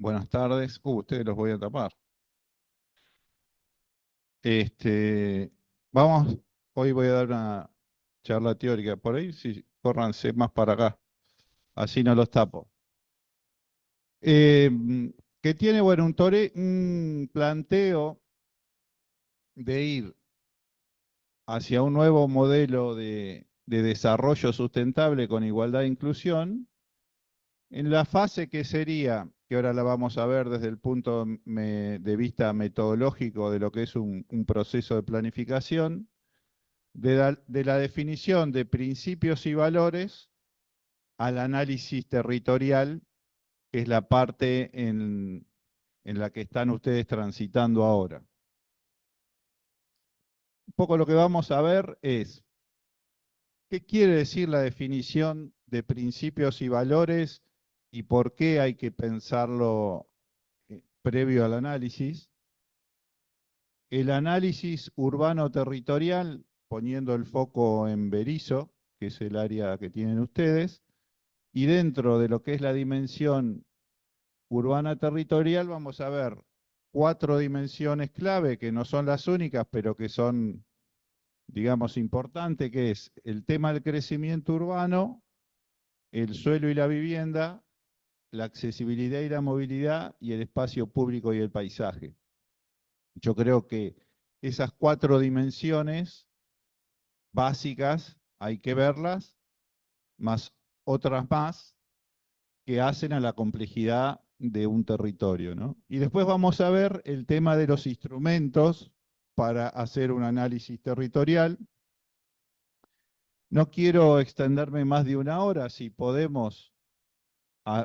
Buenas tardes. Ustedes los voy a tapar. Este, vamos, hoy voy a dar una charla teórica. Por ahí, sí, córranse más para acá. Así no los tapo. Eh, que tiene, bueno, un planteo de ir hacia un nuevo modelo de desarrollo sustentable con igualdad e inclusión, en la fase que sería, que ahora la vamos a ver desde el punto de vista metodológico de lo que es un proceso de planificación, de la definición de principios y valores al análisis territorial, que es la parte en la que están ustedes transitando ahora. Un poco lo que vamos a ver es qué quiere decir la definición de principios y valores y por qué hay que pensarlo previo al análisis. El análisis urbano-territorial, poniendo el foco en Berisso, que es el área que tienen ustedes, y dentro de lo que es la dimensión urbana territorial vamos a ver 4 dimensiones clave que no son las únicas, pero que son, digamos, importantes, que es el tema del crecimiento urbano, el suelo y la vivienda, la accesibilidad y la movilidad y el espacio público y el paisaje. Yo creo que esas 4 dimensiones básicas hay que verlas, más otras más que hacen a la complejidad de un territorio, ¿no? Y después vamos a ver el tema de los instrumentos para hacer un análisis territorial. No quiero extenderme más de una hora, si podemos,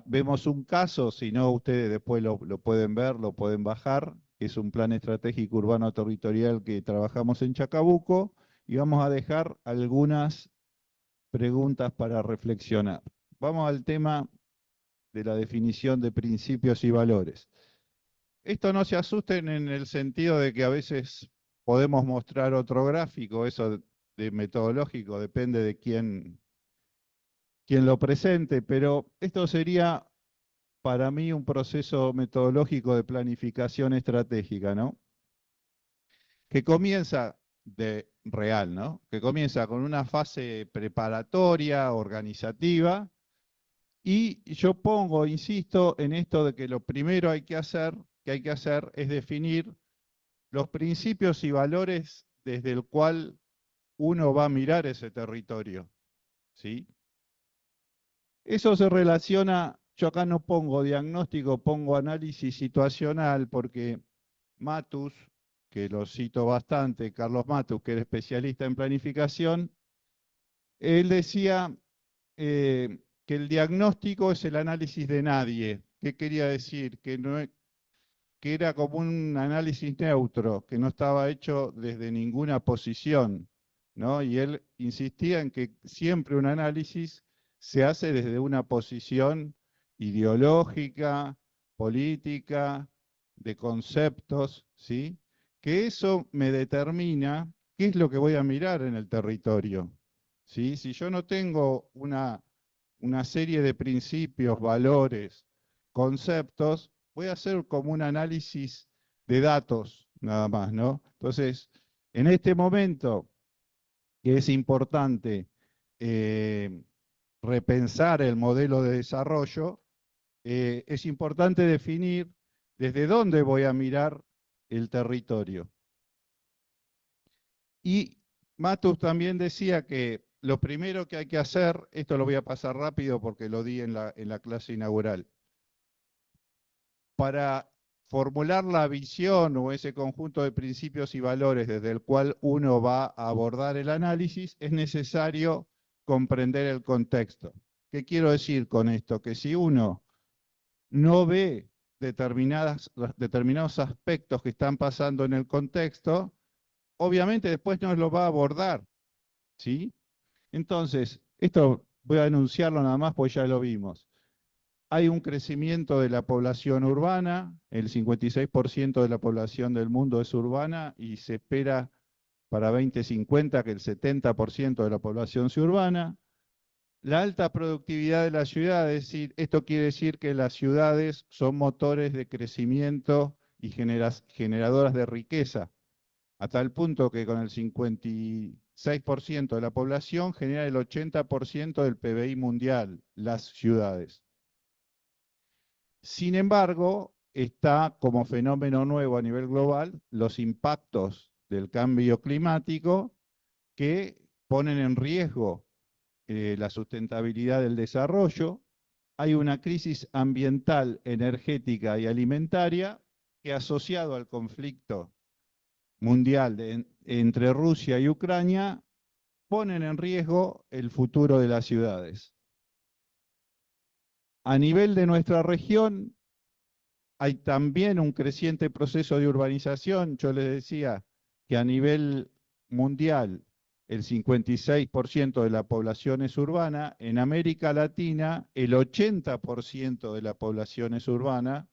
vemos un caso, si no ustedes después lo pueden ver, lo pueden bajar, que es un plan estratégico urbano territorial que trabajamos en Chacabuco, y vamos a dejar algunas preguntas para reflexionar. Vamos al tema de la definición de principios y valores. Esto no se asusten en el sentido de que a veces podemos mostrar otro gráfico, eso de metodológico, depende de quién lo presente, pero esto sería para mí un proceso metodológico de planificación estratégica, ¿no? Que comienza de real, ¿no? Que comienza con una fase preparatoria, organizativa, y yo pongo, insisto, en esto de que lo primero que hay que hacer es definir los principios y valores desde el cual uno va a mirar ese territorio, ¿sí? Eso se relaciona, yo acá no pongo diagnóstico, pongo análisis situacional, porque Matus, que lo cito bastante, Carlos Matus, que era especialista en planificación, él decía que el diagnóstico es el análisis de nadie. ¿Qué quería decir? Que era como un análisis neutro, que no estaba hecho desde ninguna posición, ¿no? Y él insistía en que siempre un análisis se hace desde una posición ideológica, política, de conceptos, ¿sí? Que eso me determina qué es lo que voy a mirar en el territorio, ¿sí? Si yo no tengo una serie de principios, valores, conceptos, voy a hacer como un análisis de datos nada más, ¿no? Entonces, en este momento que es importante eh, repensar el modelo de desarrollo, es importante definir desde dónde voy a mirar el territorio. Y Matus también decía que lo primero que hay que hacer, esto lo voy a pasar rápido porque lo di en la clase inaugural, para formular la visión o ese conjunto de principios y valores desde el cual uno va a abordar el análisis, es necesario comprender el contexto. ¿Qué quiero decir con esto? Que si uno no ve determinados aspectos que están pasando en el contexto, obviamente después no lo va a abordar, ¿sí? Entonces, esto voy a anunciarlo nada más porque ya lo vimos. Hay un crecimiento de la población urbana, el 56% de la población del mundo es urbana y se espera para 2050 que el 70% de la población sea urbana. La alta productividad de las ciudades, esto quiere decir que las ciudades son motores de crecimiento y generadoras de riqueza, a tal punto que con el 56% de la población genera el 80% del PBI mundial, las ciudades. Sin embargo, está como fenómeno nuevo a nivel global los impactos del cambio climático que ponen en riesgo la sustentabilidad del desarrollo. Hay una crisis ambiental, energética y alimentaria que, asociado al conflicto mundial entre Rusia y Ucrania, ponen en riesgo el futuro de las ciudades. A nivel de nuestra región, hay también un creciente proceso de urbanización. Yo les decía que a nivel mundial el 56% de la población es urbana. En América Latina el 80% de la población es urbana.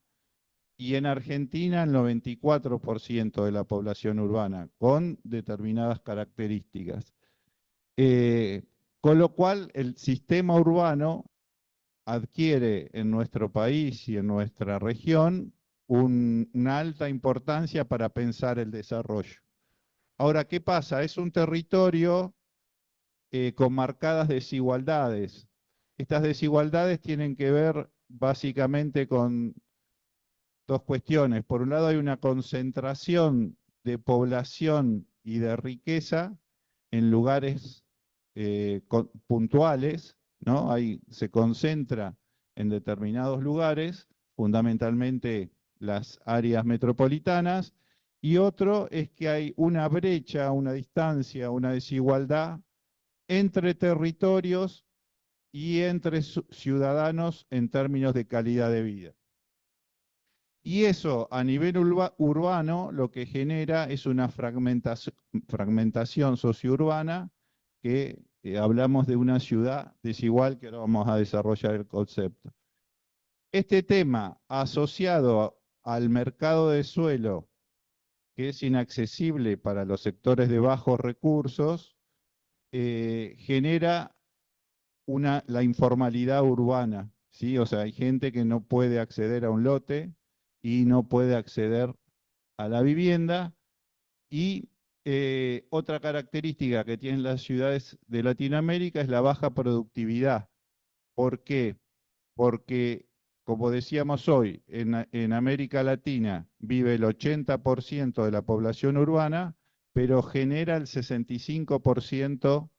Y en Argentina el 94% de la población urbana, con determinadas características. Con lo cual el sistema urbano adquiere en nuestro país y en nuestra región una alta importancia para pensar el desarrollo. Ahora, ¿qué pasa? Es un territorio con marcadas desigualdades. Estas desigualdades tienen que ver básicamente con dos cuestiones. Por un lado, hay una concentración de población y de riqueza en lugares puntuales, ¿no? Ahí se concentra en determinados lugares, fundamentalmente las áreas metropolitanas, y otro es que hay una brecha, una distancia, una desigualdad entre territorios y entre ciudadanos en términos de calidad de vida. Y eso a nivel urbano lo que genera es una fragmentación sociourbana que hablamos de una ciudad desigual, que ahora vamos a desarrollar el concepto. Este tema asociado al mercado de suelo, que es inaccesible para los sectores de bajos recursos, genera la informalidad urbana, ¿sí? O sea, hay gente que no puede acceder a un lote y no puede acceder a la vivienda. Y otra característica que tienen las ciudades de Latinoamérica es la baja productividad. ¿Por qué? Porque, como decíamos hoy, en América Latina vive el 80% de la población urbana, pero genera el 65%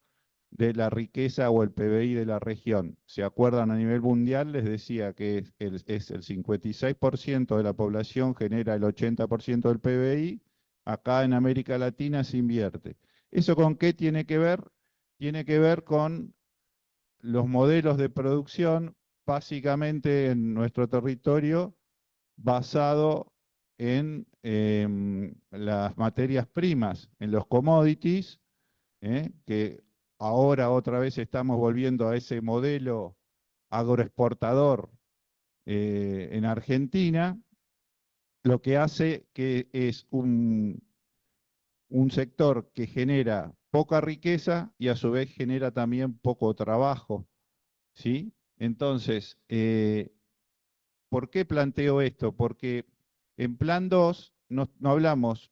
de la riqueza o el PBI de la región. ¿Se acuerdan a nivel mundial? Les decía que es el 56% de la población genera el 80% del PBI. Acá en América Latina se invierte. ¿Eso con qué tiene que ver? Tiene que ver con los modelos de producción, básicamente en nuestro territorio, basado en las materias primas, en los commodities, que ahora otra vez estamos volviendo a ese modelo agroexportador en Argentina, lo que hace que es un sector que genera poca riqueza y a su vez genera también poco trabajo, ¿sí? Entonces, ¿por qué planteo esto? Porque en Plan 2 no hablamos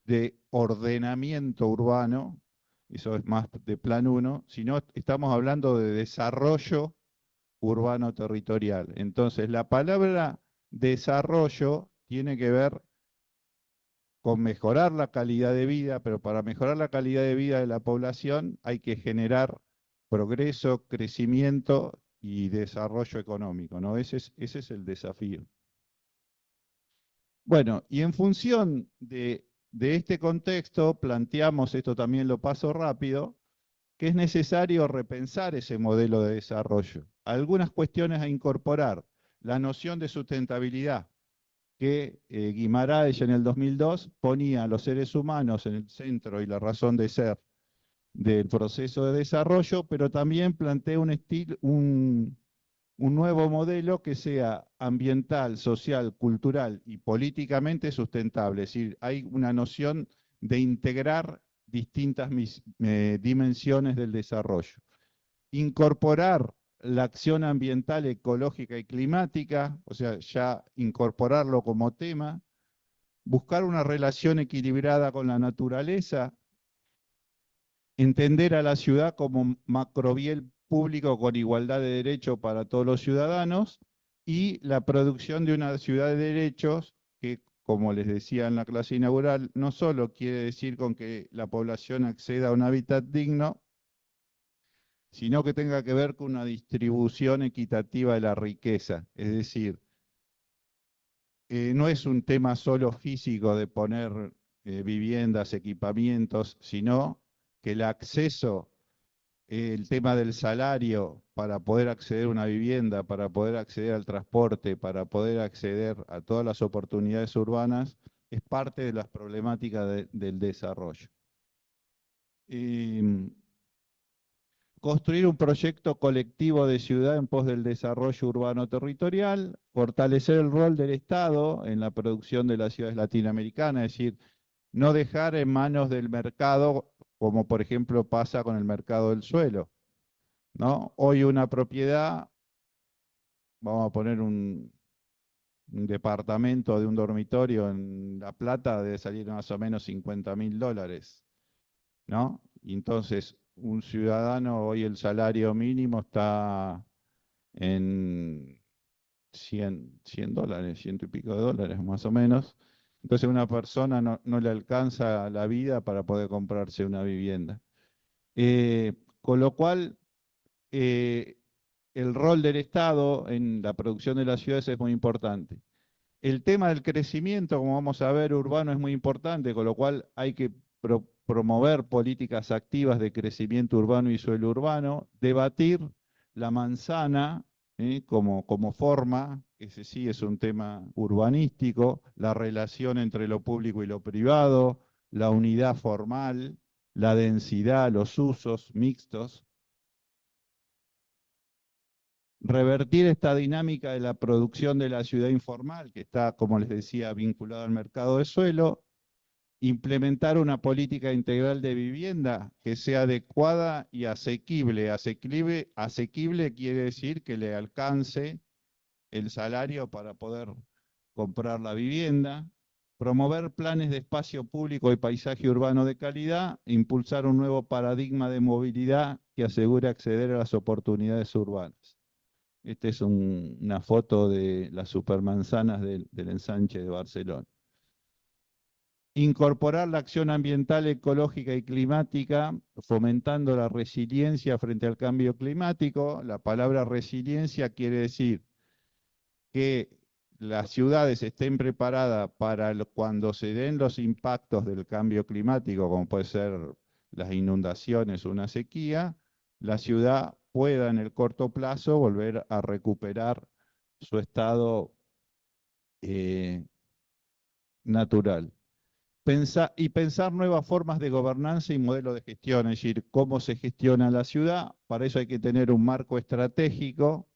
de ordenamiento urbano, eso es más de Plan 1, sino estamos hablando de desarrollo urbano territorial. Entonces, la palabra desarrollo tiene que ver con mejorar la calidad de vida, pero para mejorar la calidad de vida de la población hay que generar progreso, crecimiento y desarrollo económico, ¿no? Ese es el desafío. Bueno, y en función de este contexto, planteamos, esto también lo paso rápido, que es necesario repensar ese modelo de desarrollo. Algunas cuestiones a incorporar: la noción de sustentabilidad, que Guimarães en el 2002 ponía a los seres humanos en el centro y la razón de ser del proceso de desarrollo, pero también plantea un nuevo modelo que sea ambiental, social, cultural y políticamente sustentable. Es decir, hay una noción de integrar distintas dimensiones del desarrollo. incorporar la acción ambiental, ecológica y climática, o sea, ya incorporarlo como tema, buscar una relación equilibrada con la naturaleza, entender a la ciudad como macrobiel público con igualdad de derechos para todos los ciudadanos y la producción de una ciudad de derechos que, como les decía en la clase inaugural, no solo quiere decir con que la población acceda a un hábitat digno, sino que tenga que ver con una distribución equitativa de la riqueza. Es decir, no es un tema solo físico de poner viviendas, equipamientos, sino que el acceso, el tema del salario para poder acceder a una vivienda, para poder acceder al transporte, para poder acceder a todas las oportunidades urbanas, es parte de las problemáticas del desarrollo. Construir un proyecto colectivo de ciudad en pos del desarrollo urbano territorial, fortalecer el rol del Estado en la producción de las ciudades latinoamericanas, es decir, no dejar en manos del mercado, como por ejemplo pasa con el mercado del suelo, ¿no? Hoy una propiedad, vamos a poner un departamento de un dormitorio en La Plata, debe salir más o menos $50.000, ¿no? Y entonces, un ciudadano, hoy el salario mínimo está en $100, ciento y pico de dólares más o menos. Entonces, una persona no le alcanza la vida para poder comprarse una vivienda. Con lo cual, eh, el rol del Estado en la producción de las ciudades es muy importante. El tema del crecimiento, como vamos a ver, urbano es muy importante, con lo cual hay que promover políticas activas de crecimiento urbano y suelo urbano, debatir la manzana como forma, ese sí es un tema urbanístico, la relación entre lo público y lo privado, la unidad formal, la densidad, los usos mixtos, revertir esta dinámica de la producción de la ciudad informal, que está, como les decía, vinculada al mercado de suelo, implementar una política integral de vivienda que sea adecuada y asequible. Asequible quiere decir que le alcance el salario para poder comprar la vivienda, promover planes de espacio público y paisaje urbano de calidad, impulsar un nuevo paradigma de movilidad que asegure acceder a las oportunidades urbanas. Esta es una foto de las supermanzanas del ensanche de Barcelona. Incorporar la acción ambiental, ecológica y climática, fomentando la resiliencia frente al cambio climático. La palabra resiliencia quiere decir que las ciudades estén preparadas para cuando se den los impactos del cambio climático, como puede ser las inundaciones o una sequía, la ciudad pueda en el corto plazo volver a recuperar su estado natural. Pensar nuevas formas de gobernanza y modelo de gestión, es decir, cómo se gestiona la ciudad. Para eso hay que tener un marco estratégico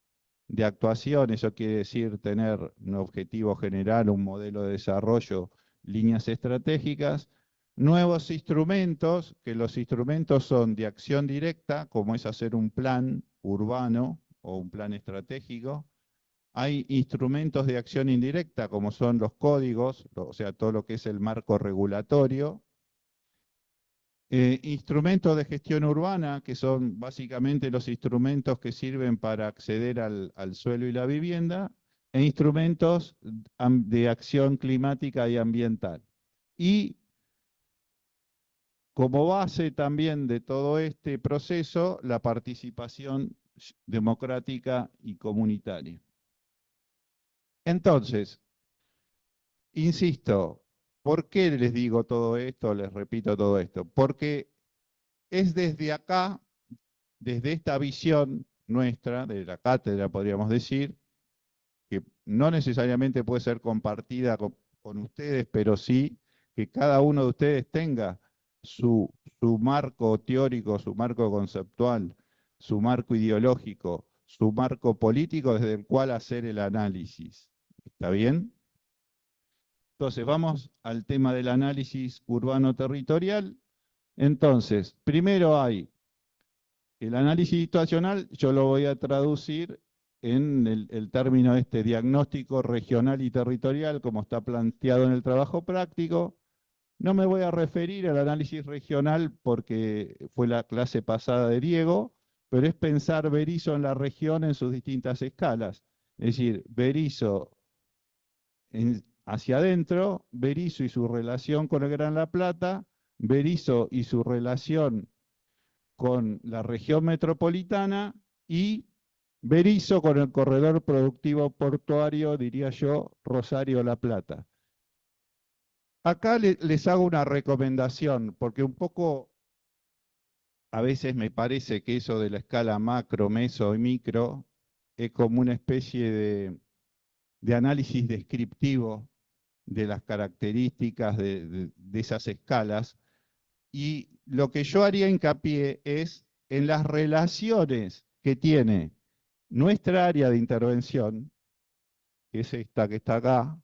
de actuación, eso quiere decir tener un objetivo general, un modelo de desarrollo, líneas estratégicas, nuevos instrumentos, que los instrumentos son de acción directa, como es hacer un plan urbano o un plan estratégico. Hay instrumentos de acción indirecta, como son los códigos, o sea, todo lo que es el marco regulatorio. Instrumentos de gestión urbana, que son básicamente los instrumentos que sirven para acceder al suelo y la vivienda, e instrumentos de acción climática y ambiental. Y como base también de todo este proceso, la participación democrática y comunitaria. Entonces, insisto, ¿por qué les digo todo esto, les repito todo esto? Porque es desde acá, desde esta visión nuestra, de la cátedra podríamos decir, que no necesariamente puede ser compartida con ustedes, pero sí que cada uno de ustedes tenga su marco teórico, su marco conceptual, su marco ideológico, su marco político desde el cual hacer el análisis. ¿Está bien? Entonces, vamos al tema del análisis urbano territorial. Entonces, primero hay El análisis situacional yo lo voy a traducir en el término este diagnóstico regional y territorial, como está planteado en el trabajo práctico. No me voy a referir al análisis regional porque fue la clase pasada de Diego, pero es pensar Berisso en la región en sus distintas escalas. Es decir, Berisso hacia adentro, Berisso y su relación con el Gran La Plata, Berisso y su relación con la región metropolitana y Berisso con el corredor productivo portuario, diría yo, Rosario-La Plata. Acá les hago una recomendación, porque un poco a veces me parece que eso de la escala macro, meso y micro es como una especie de análisis descriptivo de las características de esas escalas. Y lo que yo haría hincapié es en las relaciones que tiene nuestra área de intervención, que es esta que está acá,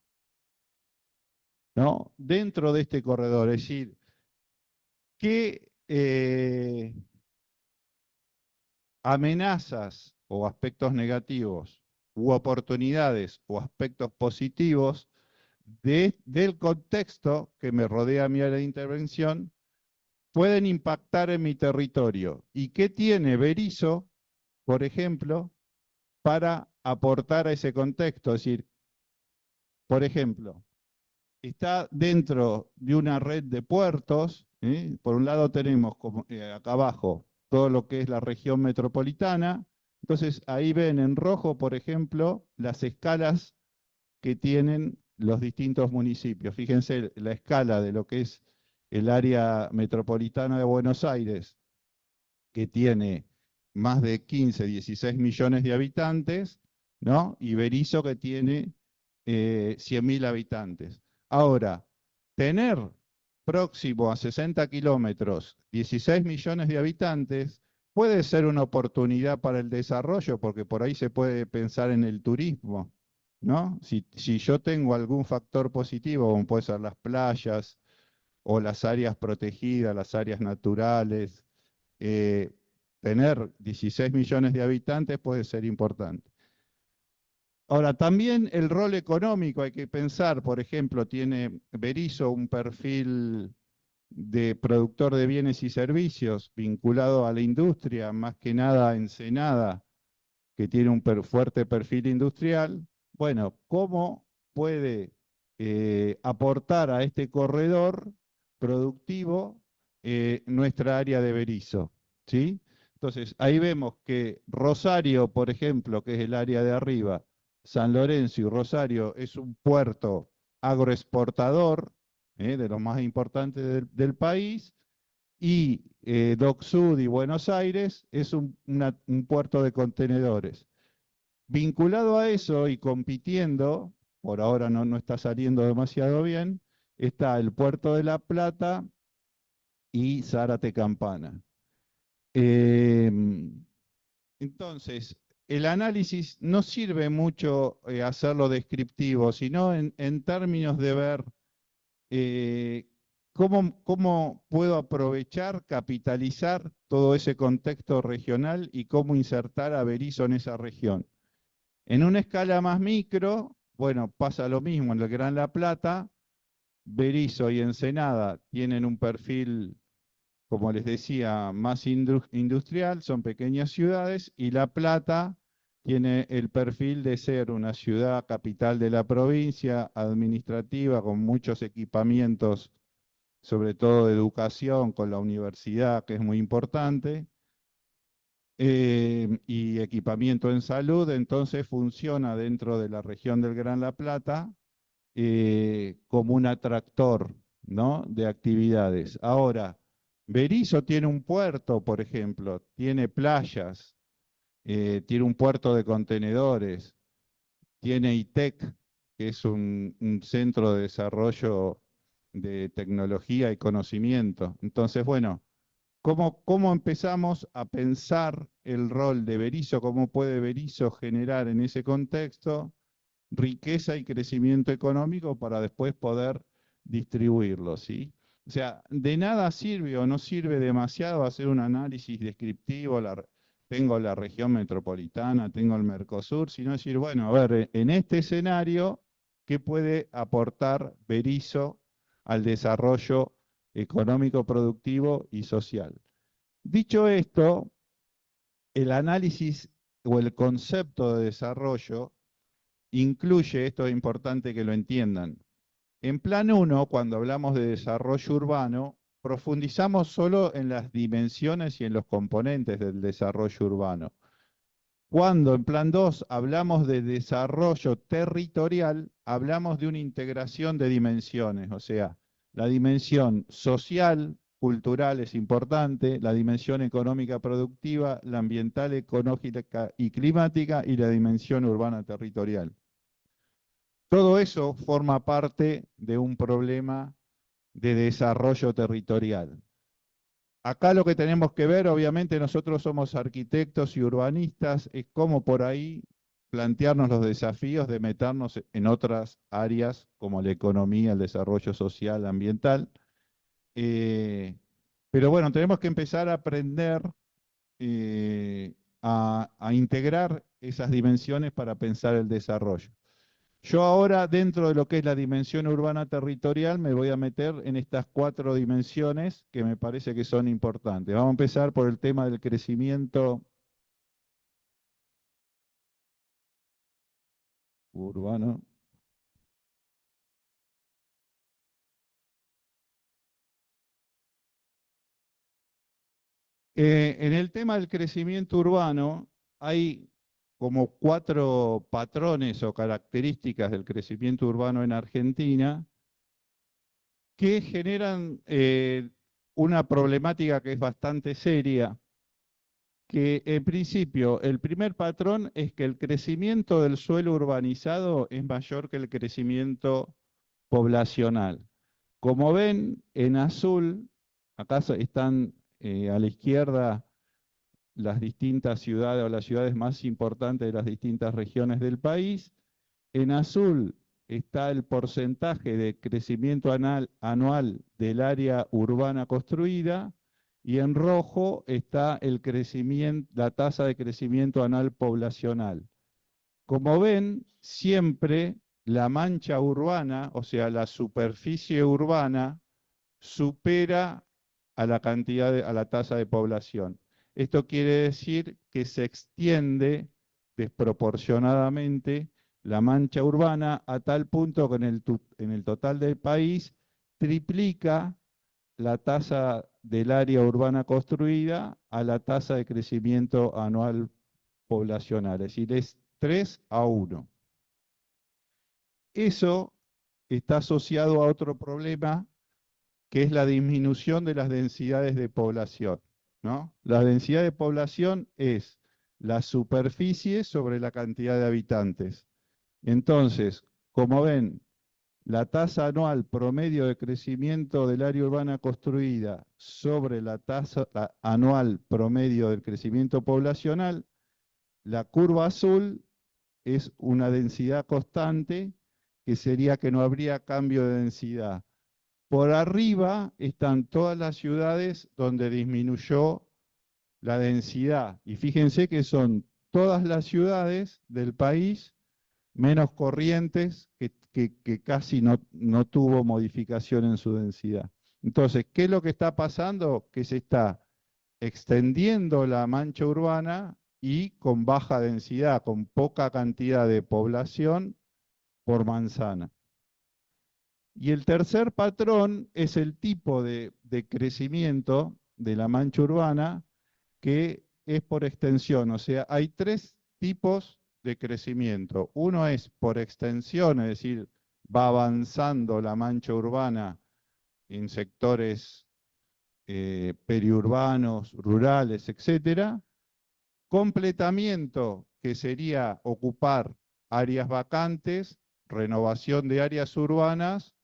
¿no? Dentro de este corredor. Es decir, qué amenazas o aspectos negativos u oportunidades o aspectos positivos del contexto que me rodea a mi área de intervención pueden impactar en mi territorio. ¿Y qué tiene Berisso, por ejemplo, para aportar a ese contexto? Es decir, por ejemplo, está dentro de una red de puertos. Por un lado tenemos como, acá abajo todo lo que es la región metropolitana. Entonces ahí ven en rojo, por ejemplo, las escalas que tienen los distintos municipios. Fíjense la escala de lo que es el área metropolitana de Buenos Aires, que tiene más de 15, 16 millones de habitantes, ¿no? Y Berisso, que tiene 100.000 habitantes. Ahora, tener próximo a 60 kilómetros 16 millones de habitantes puede ser una oportunidad para el desarrollo, porque por ahí se puede pensar en el turismo, ¿no? Si yo tengo algún factor positivo, como puede ser las playas o las áreas protegidas, las áreas naturales, eh, tener 16 millones de habitantes puede ser importante. Ahora, también el rol económico hay que pensar. Por ejemplo, tiene Berisso un perfil de productor de bienes y servicios vinculado a la industria, más que nada a Ensenada, que tiene un fuerte perfil industrial. Bueno, ¿cómo puede aportar a este corredor productivo nuestra área de Berisso? ¿Sí? Entonces, ahí vemos que Rosario, por ejemplo, que es el área de arriba, San Lorenzo y Rosario es un puerto agroexportador, de los más importantes del país, y Dock Sud y Buenos Aires es un puerto de contenedores. Vinculado a eso y compitiendo, por ahora no está saliendo demasiado bien, está el puerto de La Plata y Zárate Campana. Eh, entonces, el análisis no sirve mucho hacerlo descriptivo, sino en términos de ver eh, cómo puedo aprovechar, capitalizar todo ese contexto regional y cómo insertar a Berisso en esa región. En una escala más micro, bueno, pasa lo mismo en el Gran La Plata. Berisso y Ensenada tienen un perfil, como les decía, más industrial, son pequeñas ciudades, y La Plata tiene el perfil de ser una ciudad capital de la provincia, administrativa, con muchos equipamientos, sobre todo de educación, con la universidad, que es muy importante, y equipamiento en salud. Entonces funciona dentro de la región del Gran La Plata como un atractor, ¿no?, de actividades. Ahora, Berisso tiene un puerto, por ejemplo, tiene playas, tiene un puerto de contenedores, tiene ITEC, que es un centro de desarrollo de tecnología y conocimiento. Entonces, bueno, ¿cómo empezamos a pensar el rol de Berisso? ¿Cómo puede Berisso generar en ese contexto riqueza y crecimiento económico para después poder distribuirlo, ¿sí? O sea, de nada sirve o no sirve demasiado hacer un análisis descriptivo, tengo la región metropolitana, tengo el Mercosur, sino decir, bueno, a ver, en este escenario, ¿qué puede aportar Berisso al desarrollo económico, productivo y social? Dicho esto, el análisis o el concepto de desarrollo incluye, esto es importante que lo entiendan, en plan 1, cuando hablamos de desarrollo urbano, profundizamos solo en las dimensiones y en los componentes del desarrollo urbano. Cuando en plan 2 hablamos de desarrollo territorial, hablamos de una integración de dimensiones, o sea, la dimensión social, cultural es importante, la dimensión económica productiva, la ambiental, ecológica y climática y la dimensión urbana territorial. Todo eso forma parte de un problema de desarrollo territorial. Acá lo que tenemos que ver, obviamente nosotros somos arquitectos y urbanistas, es cómo por ahí plantearnos los desafíos de meternos en otras áreas como la economía, el desarrollo social, ambiental. Eh, pero bueno, tenemos que empezar a aprender a integrar esas dimensiones para pensar el desarrollo. Yo ahora, dentro de lo que es la dimensión urbana territorial, me voy a meter en estas 4 dimensiones que me parece que son importantes. Vamos a empezar por el tema del crecimiento urbano. En el tema del crecimiento urbano hay como 4 patrones o características del crecimiento urbano en Argentina que generan una problemática que es bastante seria, que en principio el primer patrón es que el crecimiento del suelo urbanizado es mayor que el crecimiento poblacional. Como ven en azul, acá están a la izquierda las distintas ciudades o las ciudades más importantes de las distintas regiones del país. En azul está el porcentaje de crecimiento anual del área urbana construida y en rojo está el crecimiento, la tasa de crecimiento anual poblacional. Como ven, siempre la mancha urbana, o sea, la superficie urbana, supera a la a la tasa de población. Esto quiere decir que se extiende desproporcionadamente la mancha urbana a tal punto que en el total del país triplica la tasa del área urbana construida a la tasa de crecimiento anual poblacional, es decir, es 3 a 1. Eso está asociado a otro problema que es la disminución de las densidades de población, ¿no? La densidad de población es la superficie sobre la cantidad de habitantes. Entonces, como ven, la tasa anual promedio de crecimiento del área urbana construida sobre la tasa anual promedio del crecimiento poblacional, la curva azul es una densidad constante, que sería que no habría cambio de densidad. Por arriba están todas las ciudades donde disminuyó la densidad. Y fíjense que son todas las ciudades del país menos Corrientes, que casi no tuvo modificación en su densidad. Entonces, ¿qué es lo que está pasando? Que se está extendiendo la mancha urbana y con baja densidad, con poca cantidad de población por manzana. Y el tercer patrón es el tipo de crecimiento de la mancha urbana que es por extensión. O sea, hay 3 tipos de crecimiento. Uno es por extensión, es decir, va avanzando la mancha urbana en sectores periurbanos, rurales, etcétera. Completamiento, que sería ocupar áreas vacantes, renovación de áreas urbanas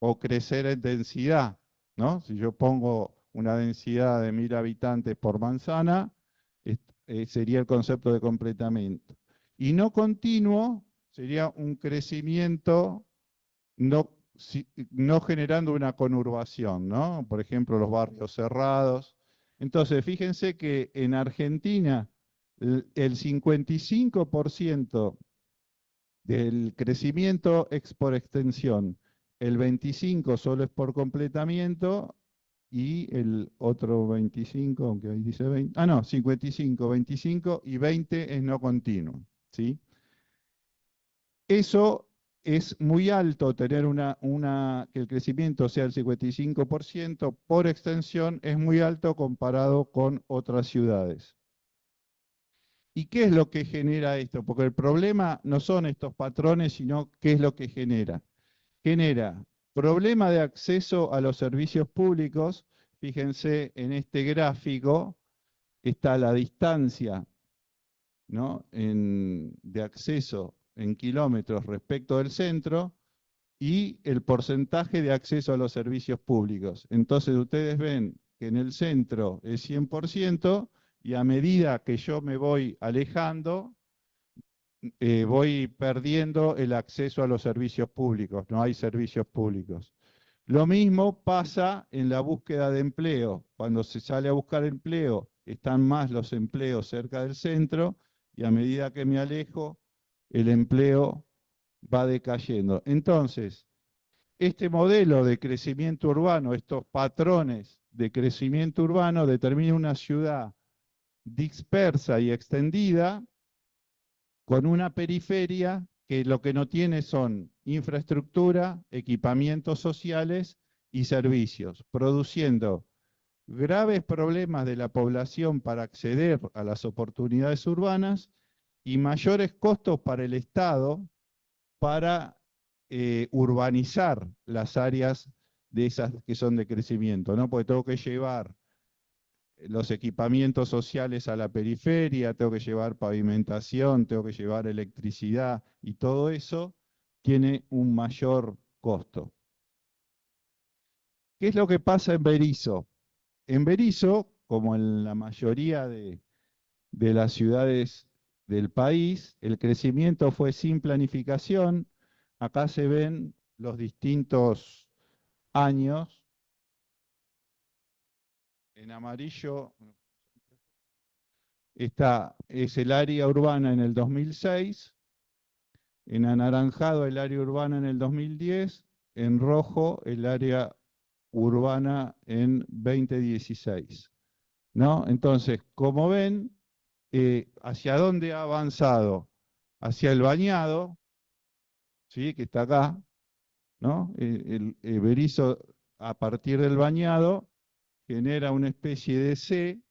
o crecer en densidad, ¿no? Si yo pongo una densidad de 1000 habitantes por manzana, sería el concepto de completamiento. Y no continuo sería un crecimiento no no generando una conurbación, ¿no? Por ejemplo, los barrios cerrados. Entonces, fíjense que en Argentina el 55% del crecimiento es por extensión, el 25% solo es por completamiento y el otro 25, aunque ahí dice 20, no, 55, 25 y 20 es no continuo, ¿sí? Eso es muy alto, tener que el crecimiento sea el 55% por extensión, es muy alto comparado con otras ciudades. ¿Y qué es lo que genera esto? Porque el problema no son estos patrones, sino qué es lo que genera. Genera problema de acceso a los servicios públicos. Fíjense en este gráfico, está la distancia, ¿no? de acceso en kilómetros respecto del centro y el porcentaje de acceso a los servicios públicos. Entonces ustedes ven que en el centro es 100% y a medida que yo me voy alejando, voy perdiendo el acceso a los servicios públicos, no hay servicios públicos. Lo mismo pasa en la búsqueda de empleo. Cuando se sale a buscar empleo, están más los empleos cerca del centro y a medida que me alejo, el empleo va decayendo. Entonces, este modelo de crecimiento urbano, estos patrones de crecimiento urbano, determina una ciudad dispersa y extendida con una periferia que lo que no tiene son infraestructura, equipamientos sociales y servicios, produciendo graves problemas de la población para acceder a las oportunidades urbanas y mayores costos para el Estado para urbanizar las áreas de esas que son de crecimiento, ¿no? Porque tengo que llevar los equipamientos sociales a la periferia, tengo que llevar pavimentación, tengo que llevar electricidad y todo eso tiene un mayor costo. ¿Qué es lo que pasa en Berisso? En Berisso, como en la mayoría de las ciudades del país, el crecimiento fue sin planificación. Acá se ven los distintos años. En amarillo es el área urbana en el 2006, en anaranjado el área urbana en el 2010, en rojo el área urbana en 2016. ¿No? Entonces, como ven, ¿hacia dónde ha avanzado? Hacia el bañado, ¿sí? Que está acá, ¿no? El Berisso, a partir del bañado, genera una especie de C,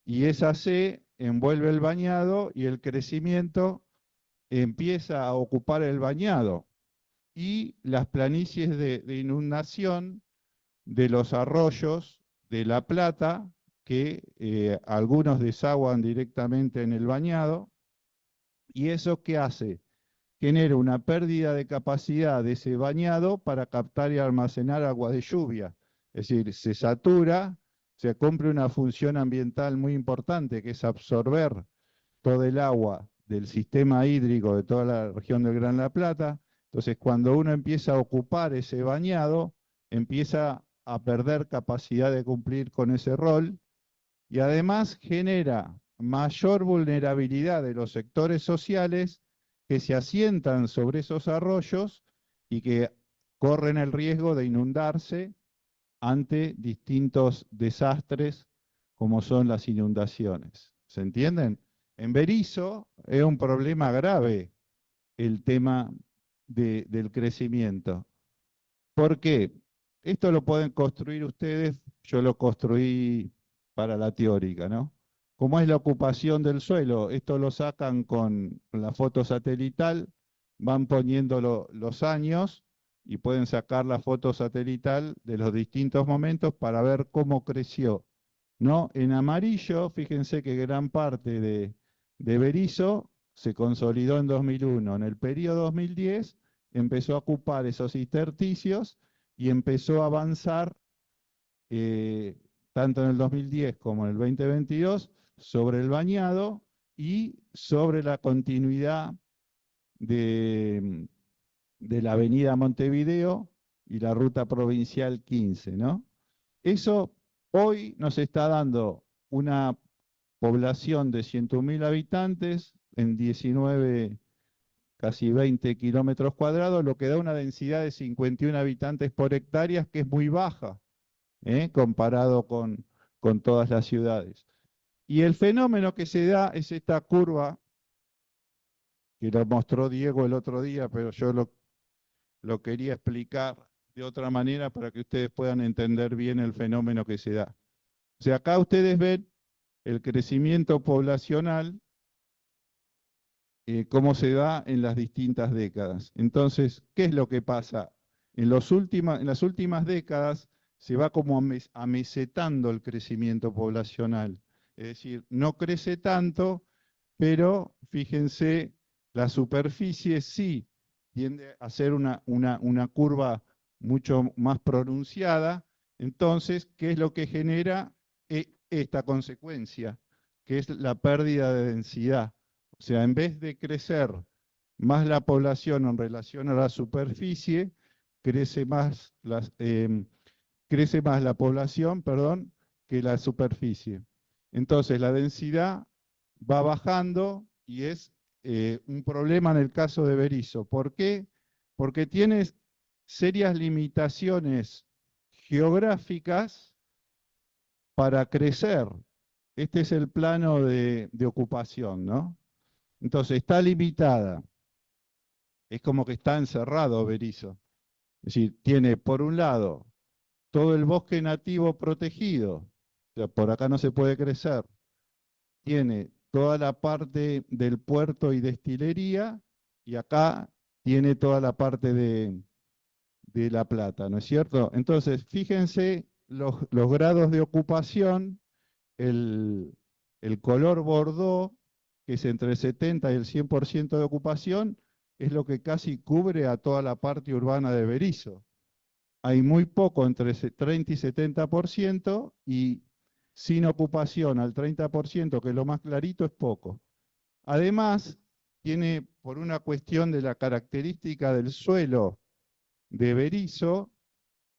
y esa C envuelve el bañado y el crecimiento empieza a ocupar el bañado. Y las planicies de inundación de los arroyos de La Plata, que algunos desaguan directamente en el bañado, y eso ¿qué hace? Genera una pérdida de capacidad de ese bañado para captar y almacenar agua de lluvia. Es decir, se satura, se cumple una función ambiental muy importante, que es absorber todo el agua del sistema hídrico de toda la región del Gran La Plata. Entonces, cuando uno empieza a ocupar ese bañado, empieza a perder capacidad de cumplir con ese rol y además genera mayor vulnerabilidad de los sectores sociales que se asientan sobre esos arroyos y que corren el riesgo de inundarse ante distintos desastres como son las inundaciones. ¿Se entienden? En Berisso es un problema grave el tema del crecimiento. ¿Por qué? Esto lo pueden construir ustedes, yo lo construí para la teórica, ¿no? ¿Cómo es la ocupación del suelo? Esto lo sacan con la foto satelital, van poniendo los años y pueden sacar la foto satelital de los distintos momentos para ver cómo creció, ¿no? En amarillo, fíjense que gran parte de Berisso se consolidó en 2001. En el periodo 2010 empezó a ocupar esos intersticios y empezó a avanzar tanto en el 2010 como en el 2022 sobre el bañado y sobre la continuidad de la avenida Montevideo y la ruta provincial 15, ¿no? Eso hoy nos está dando una población de 100.000 habitantes en 19, casi 20 kilómetros cuadrados, lo que da una densidad de 51 habitantes por hectárea, que es muy baja, comparado con todas las ciudades. Y el fenómeno que se da es esta curva, que lo mostró Diego el otro día, pero yo lo quería explicar de otra manera para que ustedes puedan entender bien el fenómeno que se da. O sea, acá ustedes ven el crecimiento poblacional, cómo se da en las distintas décadas. Entonces, ¿qué es lo que pasa? En las últimas décadas se va como amesetando el crecimiento poblacional. Es decir, no crece tanto, pero fíjense, la superficie sí tiende a ser una curva mucho más pronunciada. Entonces, ¿qué es lo que genera esta consecuencia? Que es la pérdida de densidad. O sea, en vez de crecer más la población en relación a la superficie, crece más, crece más la población, perdón, que la superficie. Entonces la densidad va bajando y es un problema en el caso de Berisso. ¿Por qué? Porque tiene serias limitaciones geográficas para crecer. Este es el plano de ocupación, ¿no? Entonces está limitada. Es como que está encerrado Berisso. Es decir, tiene por un lado todo el bosque nativo protegido, o sea, por acá no se puede crecer. Tiene toda la parte del puerto y destilería, y acá tiene toda la parte de La Plata, ¿no es cierto? Entonces, fíjense los grados de ocupación, el, el color bordó, que es entre el 70 y el 100% de ocupación, es lo que casi cubre a toda la parte urbana de Berisso. Hay muy poco, entre 30 y 70%, y sin ocupación al 30%, que es lo más clarito, es poco. Además, tiene, por una cuestión de la característica del suelo de Berisso,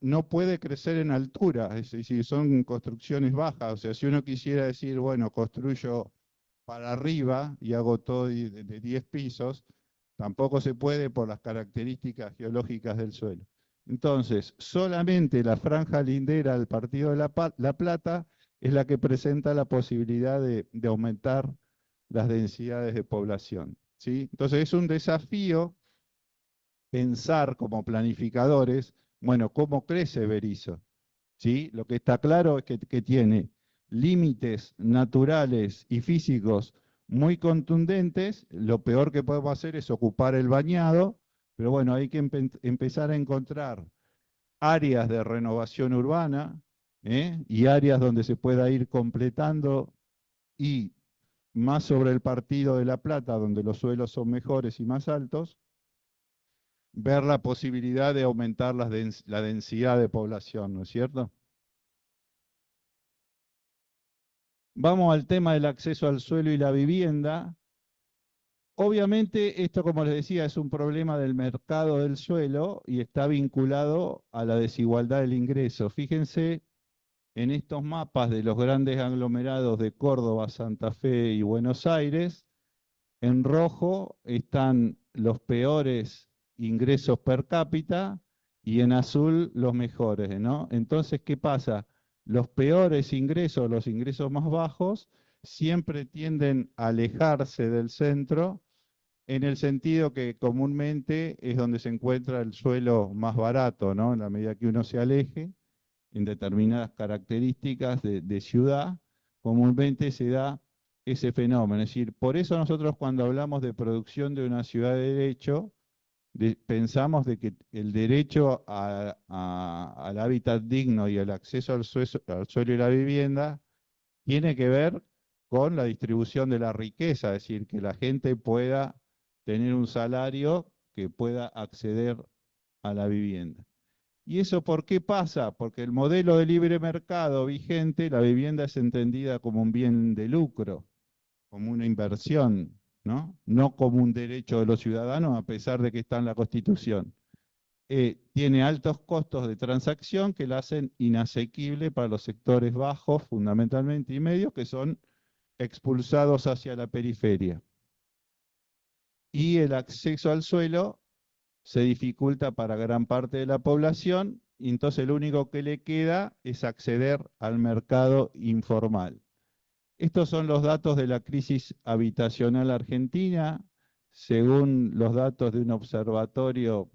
no puede crecer en altura, es decir, son construcciones bajas. O sea, si uno quisiera decir, bueno, construyo para arriba y hago todo de 10 pisos, tampoco se puede por las características geológicas del suelo. Entonces, solamente la franja lindera del partido de La Plata es la que presenta la posibilidad de aumentar las densidades de población, ¿sí? Entonces, es un desafío pensar como planificadores, bueno, ¿cómo crece Berisso? ¿Sí? Lo que está claro es que tiene límites naturales y físicos muy contundentes. Lo peor que podemos hacer es ocupar el bañado, pero bueno, hay que empezar a encontrar áreas de renovación urbana, y áreas donde se pueda ir completando, y más sobre el partido de La Plata, donde los suelos son mejores y más altos, ver la posibilidad de aumentar la densidad de población, ¿no es cierto? Vamos al tema del acceso al suelo y la vivienda. Obviamente, esto, como les decía, es un problema del mercado del suelo y está vinculado a la desigualdad del ingreso. Fíjense en estos mapas de los grandes aglomerados de Córdoba, Santa Fe y Buenos Aires. En rojo están los peores ingresos per cápita y en azul los mejores, ¿no? Entonces, ¿qué pasa? Los peores ingresos, los ingresos más bajos, siempre tienden a alejarse del centro, en el sentido que comúnmente es donde se encuentra el suelo más barato, ¿no? En la medida que uno se aleje, en determinadas características de ciudad, comúnmente se da ese fenómeno. Es decir, por eso nosotros cuando hablamos de producción de una ciudad de derecho, pensamos de que el derecho al hábitat digno y el acceso al suelo y la vivienda tiene que ver con la distribución de la riqueza, es decir, que la gente pueda tener un salario que pueda acceder a la vivienda. ¿Y eso por qué pasa? Porque el modelo de libre mercado vigente, la vivienda es entendida como un bien de lucro, como una inversión, ¿no? No como un derecho de los ciudadanos, a pesar de que está en la Constitución. tiene altos costos de transacción que la hacen inasequible para los sectores bajos, fundamentalmente, y medios, que son expulsados hacia la periferia. Y el acceso al suelo se dificulta para gran parte de la población, y entonces lo único que le queda es acceder al mercado informal. Estos son los datos de la crisis habitacional argentina, según los datos de un observatorio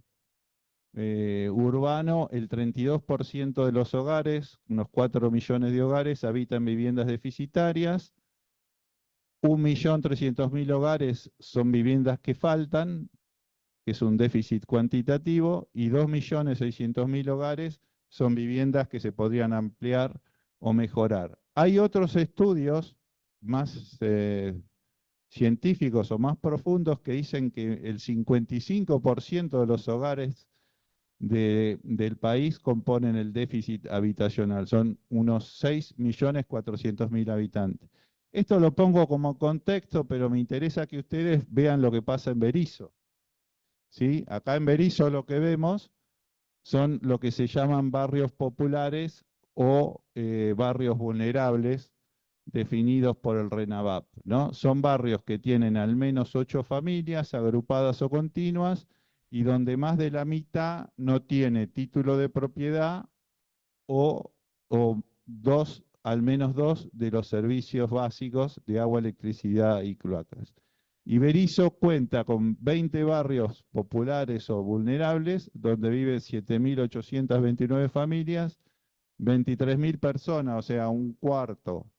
urbano. El 32% de los hogares, unos 4 millones de hogares, habitan viviendas deficitarias. 1.300.000 hogares son viviendas que faltan, que es un déficit cuantitativo, y 2.600.000 hogares son viviendas que se podrían ampliar o mejorar. Hay otros estudios más científicos o más profundos que dicen que el 55% de los hogares del país componen el déficit habitacional. Son unos 6.400.000 habitantes. Esto lo pongo como contexto, pero me interesa que ustedes vean lo que pasa en Berisso. ¿Sí? Acá en Berisso lo que vemos son lo que se llaman barrios populares o barrios vulnerables, definidos por el RENAVAP, ¿no? Son barrios que tienen al menos 8 familias agrupadas o continuas, y donde más de la mitad no tiene título de propiedad o, al menos dos de los servicios básicos de agua, electricidad y cloacas. Y Berisso cuenta con 20 barrios populares o vulnerables, donde viven 7.829 familias, 23.000 personas, o sea, un cuarto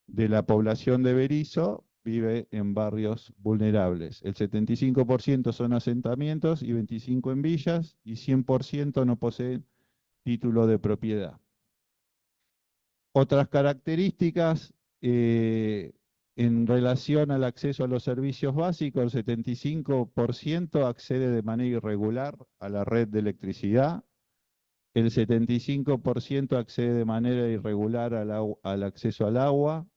de la población de Berisso vive en barrios vulnerables. El 75% son asentamientos y 25% en villas, y 100% no poseen título de propiedad. Otras características en relación al acceso a los servicios básicos: el 75% accede de manera irregular a la red de electricidad, el 75% accede de manera irregular al acceso al agua,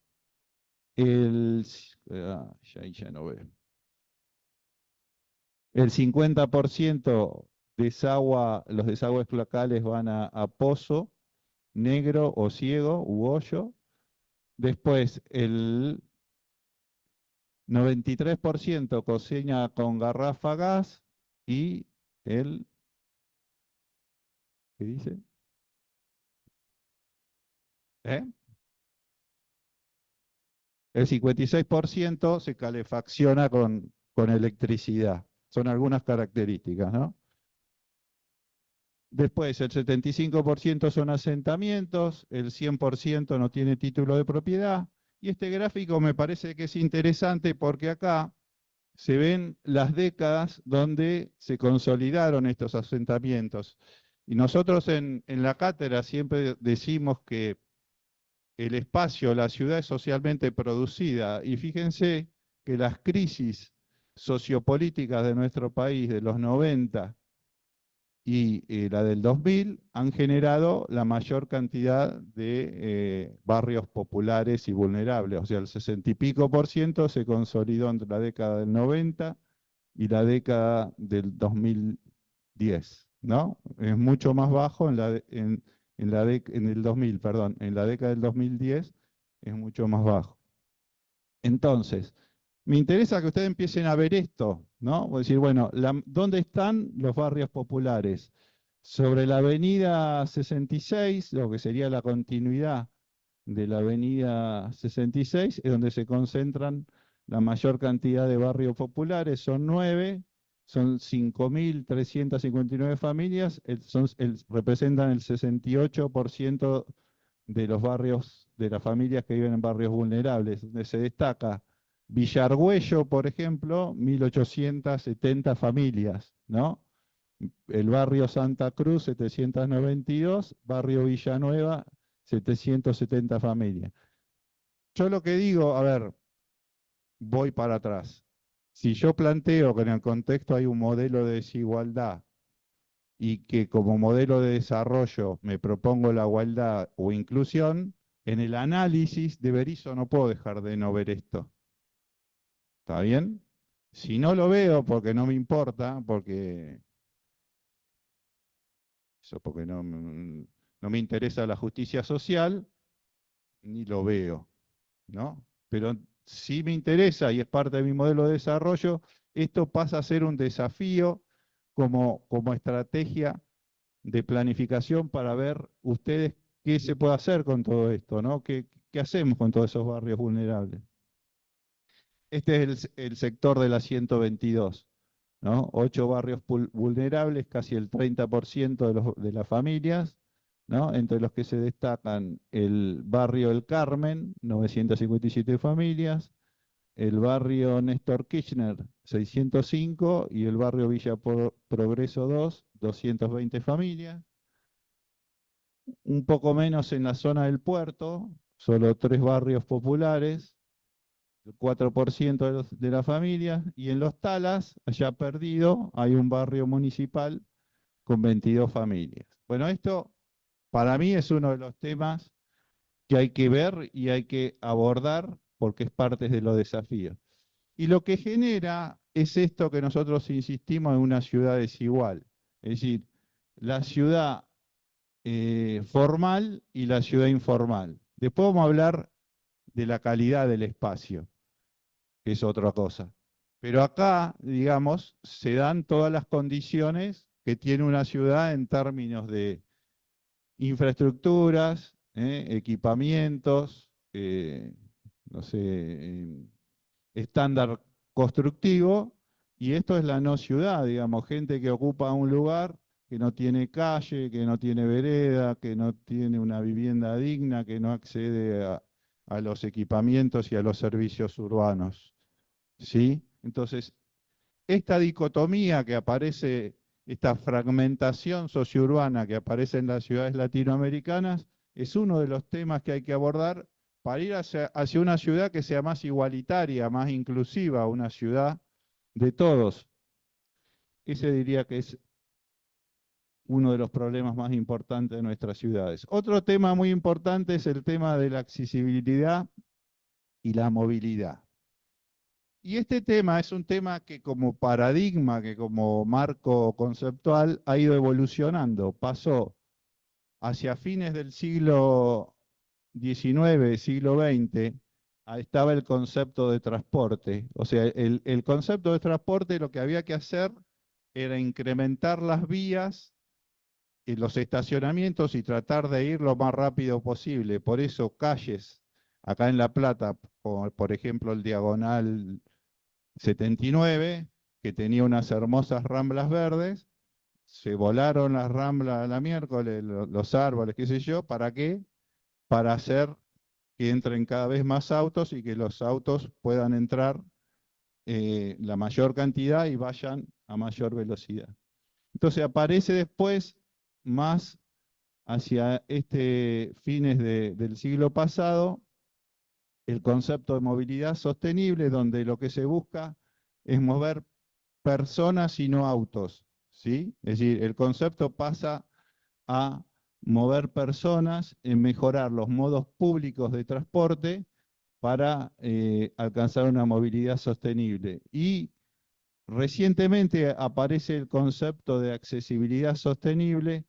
ya no veo. El 50% los desagües cloacales van a pozo negro o ciego u hoyo. Después, el 93% cocina con garrafa gas, y ¿qué dice? ¿Eh? El 56% se calefacciona con electricidad. Son algunas características, ¿no? Después, el 75% son asentamientos, el 100% no tiene título de propiedad. Y este gráfico me parece que es interesante porque acá se ven las décadas donde se consolidaron estos asentamientos. Y nosotros en la cátedra siempre decimos que el espacio, la ciudad, es socialmente producida. Y fíjense que las crisis sociopolíticas de nuestro país de los 90 y la del 2000 han generado la mayor cantidad de barrios populares y vulnerables. O sea, el 60 y pico por ciento se consolidó entre la década del 90 y la década del 2010, ¿no? Es mucho más bajo en el 2000, perdón, en la década del 2010 es mucho más bajo. Entonces, me interesa que ustedes empiecen a ver esto, ¿no? Voy a decir, bueno, ¿dónde están los barrios populares? Sobre la avenida 66, lo que sería la continuidad de la avenida 66, es donde se concentran la mayor cantidad de barrios populares. Son 9, son 5.359 familias, representan el 68% de los barrios, de las familias que viven en barrios vulnerables, donde se destaca Villa Argüello, por ejemplo, 1.870 familias, ¿no? El barrio Santa Cruz, 792, barrio Villanueva, 770 familias. Yo lo que digo, a ver, voy para atrás. Si yo planteo que en el contexto hay un modelo de desigualdad y que como modelo de desarrollo me propongo la igualdad o inclusión, en el análisis de Berisso no puedo dejar de no ver esto. ¿Está bien? Si no lo veo porque no me importa, porque eso, porque no me interesa la justicia social, ni lo veo, ¿no? Pero sí me interesa y es parte de mi modelo de desarrollo, esto pasa a ser un desafío como estrategia de planificación para ver ustedes qué se puede hacer con todo esto, ¿no? ¿Qué hacemos con todos esos barrios vulnerables? Este es el sector de la 122, ¿no? 8 barrios vulnerables, casi el 30% de las familias, ¿no? Entre los que se destacan el barrio El Carmen, 957 familias, el barrio Néstor Kirchner, 605, y el barrio Villa Progreso 2, 220 familias. Un poco menos en la zona del puerto, solo 3 barrios populares, el 4% de las familias, y en Los Talas, allá perdido, hay un barrio municipal con 22 familias. Bueno, esto para mí es uno de los temas que hay que ver y hay que abordar porque es parte de los desafíos. Y lo que genera es esto que nosotros insistimos en una ciudad desigual, es decir, la ciudad formal y la ciudad informal. Después vamos a hablar de la calidad del espacio, que es otra cosa. Pero acá, digamos, se dan todas las condiciones que tiene una ciudad en términos de infraestructuras, equipamientos, no sé, estándar constructivo, y esto es la no ciudad, digamos, gente que ocupa un lugar que no tiene calle, que no tiene vereda, que no tiene una vivienda digna, que no accede a los equipamientos y a los servicios urbanos. ¿Sí? Entonces, esta dicotomía que aparece, esta fragmentación sociourbana que aparece en las ciudades latinoamericanas, es uno de los temas que hay que abordar para ir hacia una ciudad que sea más igualitaria, más inclusiva, una ciudad de todos. Ese diría que es uno de los problemas más importantes de nuestras ciudades. Otro tema muy importante es el tema de la accesibilidad y la movilidad. Y este tema es un tema que como paradigma, que como marco conceptual ha ido evolucionando. Pasó hacia fines del siglo XIX, siglo XX, estaba el concepto de transporte. O sea, el concepto de transporte lo que había que hacer era incrementar las vías y los estacionamientos y tratar de ir lo más rápido posible. Por eso calles acá en La Plata, como por ejemplo el Diagonal 79, que tenía unas hermosas ramblas verdes, se volaron las ramblas a la miércoles, los árboles, qué sé yo, ¿para qué? Para hacer que entren cada vez más autos y que los autos puedan entrar la mayor cantidad y vayan a mayor velocidad. Entonces aparece después, más hacia fines del siglo pasado, el concepto de movilidad sostenible, donde lo que se busca es mover personas y no autos, ¿sí? Es decir, el concepto pasa a mover personas, en mejorar los modos públicos de transporte para alcanzar una movilidad sostenible. Y recientemente aparece el concepto de accesibilidad sostenible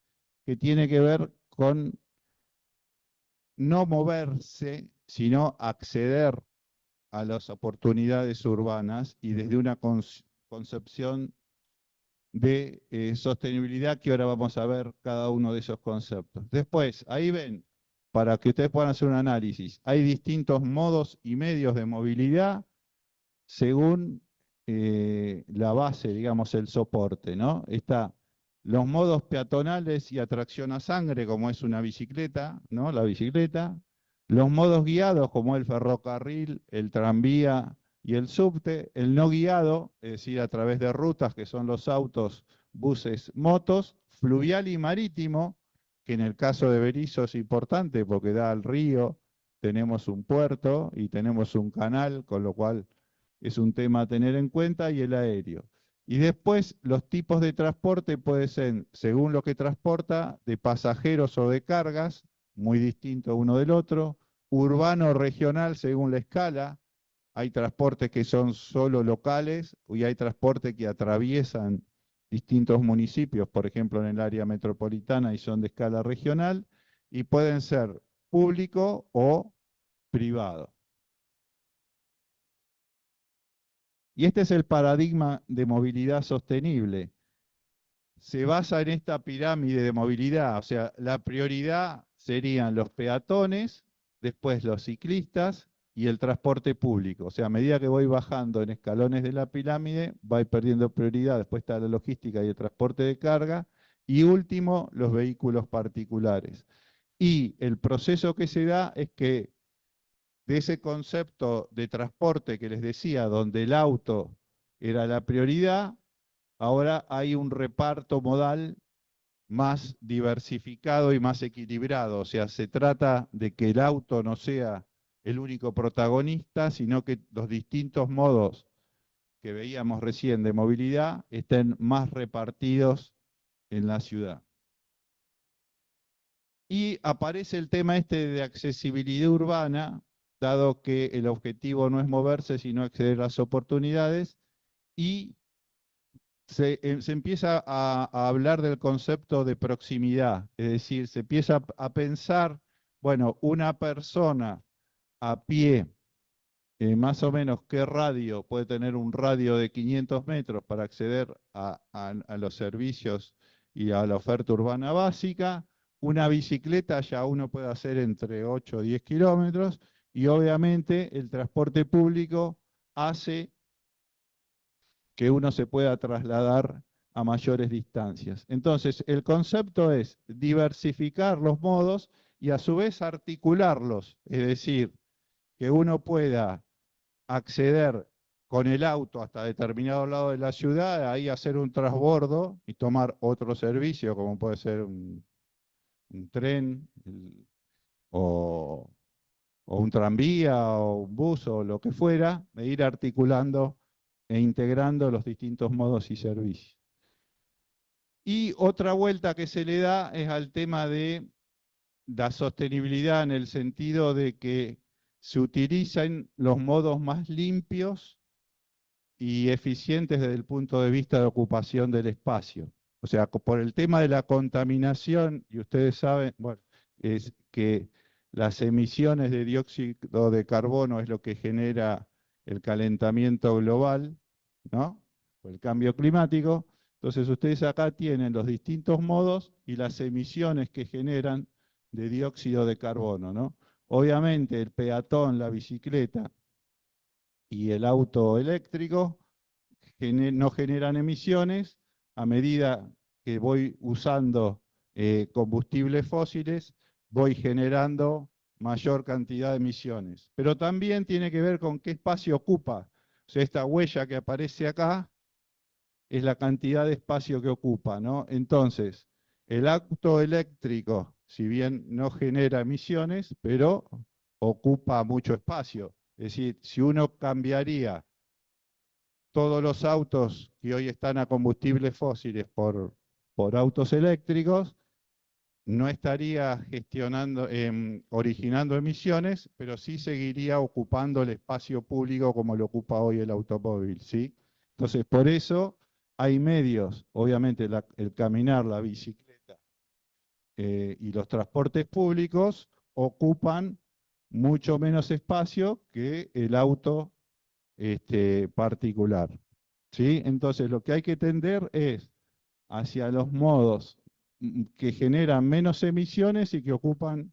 que tiene que ver con no moverse, sino acceder a las oportunidades urbanas y desde una concepción de sostenibilidad que ahora vamos a ver cada uno de esos conceptos. Después, ahí ven, para que ustedes puedan hacer un análisis, hay distintos modos y medios de movilidad según la base, digamos, el soporte, ¿no? Está los modos peatonales y atracción a sangre, como es una bicicleta, ¿no? La bicicleta. Los modos guiados, como el ferrocarril, el tranvía y el subte. El no guiado, es decir, a través de rutas, que son los autos, buses, motos. Fluvial y marítimo, que en el caso de Berisso es importante porque da al río, tenemos un puerto y tenemos un canal, con lo cual es un tema a tener en cuenta, y el aéreo. Y después los tipos de transporte pueden ser, según lo que transporta, de pasajeros o de cargas, muy distinto uno del otro, urbano o regional según la escala. Hay transportes que son solo locales y hay transportes que atraviesan distintos municipios, por ejemplo en el área metropolitana y son de escala regional, y pueden ser público o privado. Y este es el paradigma de movilidad sostenible. Se basa en esta pirámide de movilidad, o sea, la prioridad serían los peatones, después los ciclistas y el transporte público. O sea, a medida que voy bajando en escalones de la pirámide, voy perdiendo prioridad, después está la logística y el transporte de carga, y último, los vehículos particulares. Y el proceso que se da es que de ese concepto de transporte que les decía, donde el auto era la prioridad, ahora hay un reparto modal más diversificado y más equilibrado. O sea, se trata de que el auto no sea el único protagonista, sino que los distintos modos que veíamos recién de movilidad estén más repartidos en la ciudad. Y aparece el tema este de accesibilidad urbana, dado que el objetivo no es moverse, sino acceder a las oportunidades, y se empieza a hablar del concepto de proximidad, es decir, se empieza a pensar, bueno, una persona a pie, más o menos qué radio, puede tener un radio de 500 metros para acceder a los servicios y a la oferta urbana básica. Una bicicleta ya uno puede hacer entre 8 o 10 kilómetros, y obviamente el transporte público hace que uno se pueda trasladar a mayores distancias. Entonces, el concepto es diversificar los modos y a su vez articularlos, es decir, que uno pueda acceder con el auto hasta determinado lado de la ciudad, ahí hacer un transbordo y tomar otro servicio, como puede ser un tren o, o un tranvía o un bus o lo que fuera, e ir articulando e integrando los distintos modos y servicios. Y otra vuelta que se le da es al tema de la sostenibilidad en el sentido de que se utilizan los modos más limpios y eficientes desde el punto de vista de ocupación del espacio. O sea, por el tema de la contaminación, y ustedes saben, bueno, es que las emisiones de dióxido de carbono es lo que genera el calentamiento global, ¿no? O el cambio climático. Entonces ustedes acá tienen los distintos modos y las emisiones que generan de dióxido de carbono, ¿no? Obviamente el peatón, la bicicleta y el auto eléctrico no generan emisiones a medida que voy usando combustibles fósiles, voy generando mayor cantidad de emisiones. Pero también tiene que ver con qué espacio ocupa. O sea, esta huella que aparece acá es la cantidad de espacio que ocupa, ¿no? Entonces, el auto eléctrico, si bien no genera emisiones, pero ocupa mucho espacio. Es decir, si uno cambiaría todos los autos que hoy están a combustibles fósiles por autos eléctricos, no estaría gestionando, originando emisiones, pero sí seguiría ocupando el espacio público como lo ocupa hoy el automóvil, ¿sí? Entonces, por eso hay medios, obviamente el caminar, la bicicleta y los transportes públicos ocupan mucho menos espacio que el auto particular. ¿Sí? Entonces lo que hay que tender es hacia los modos que generan menos emisiones y que ocupan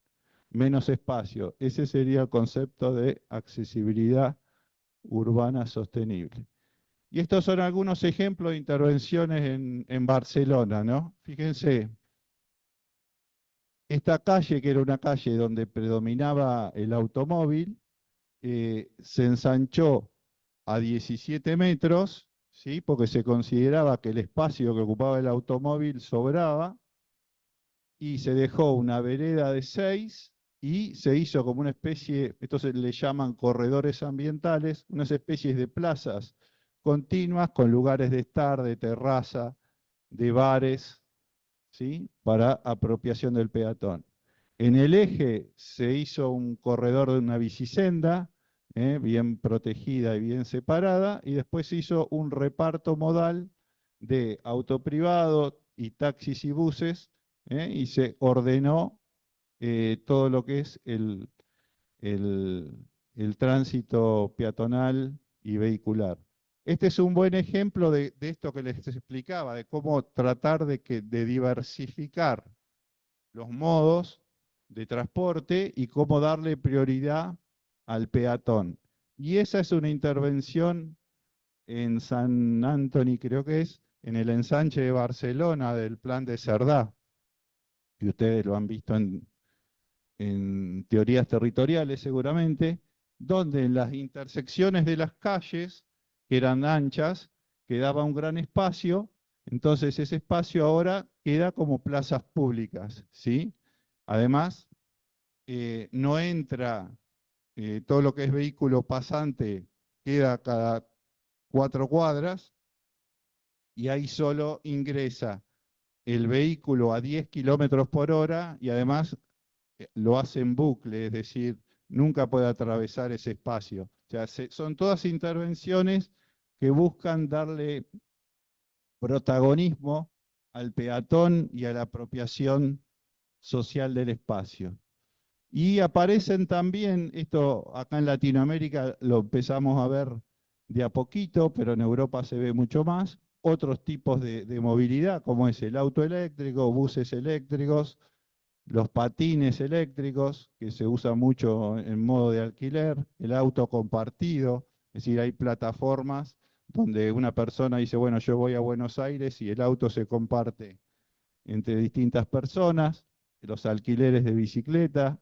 menos espacio. Ese sería el concepto de accesibilidad urbana sostenible. Y estos son algunos ejemplos de intervenciones en Barcelona, ¿no? Fíjense, esta calle, que era una calle donde predominaba el automóvil, se ensanchó a 17 metros, ¿sí? Porque se consideraba que el espacio que ocupaba el automóvil sobraba, y se dejó una vereda de 6 y se hizo como una especie, esto se le llaman corredores ambientales, unas especies de plazas continuas con lugares de estar, de terraza, de bares, ¿sí? Para apropiación del peatón. En el eje se hizo un corredor de una bicisenda, bien protegida y bien separada, y después se hizo un reparto modal de auto privado y taxis y buses, y se ordenó todo lo que es el, el tránsito peatonal y vehicular. Este es un buen ejemplo de esto que les explicaba, de cómo tratar de diversificar los modos de transporte y cómo darle prioridad al peatón. Y esa es una intervención en San Antoni, creo que es, en el ensanche de Barcelona del plan de Cerdá, que ustedes lo han visto en teorías territoriales seguramente, donde en las intersecciones de las calles, que eran anchas, quedaba un gran espacio, entonces ese espacio ahora queda como plazas públicas, ¿sí? Además, no entra todo lo que es vehículo pasante, queda cada 4 cuadras, y ahí solo ingresa el vehículo a 10 kilómetros por hora y además lo hace en bucle, es decir, nunca puede atravesar ese espacio. O sea, son todas intervenciones que buscan darle protagonismo al peatón y a la apropiación social del espacio. Y aparecen también, esto acá en Latinoamérica lo empezamos a ver de a poquito, pero en Europa se ve mucho más, otros tipos de movilidad, como es el auto eléctrico, buses eléctricos, los patines eléctricos, que se usa mucho en modo de alquiler, el auto compartido, es decir, hay plataformas donde una persona dice, bueno, yo voy a Buenos Aires y el auto se comparte entre distintas personas, los alquileres de bicicleta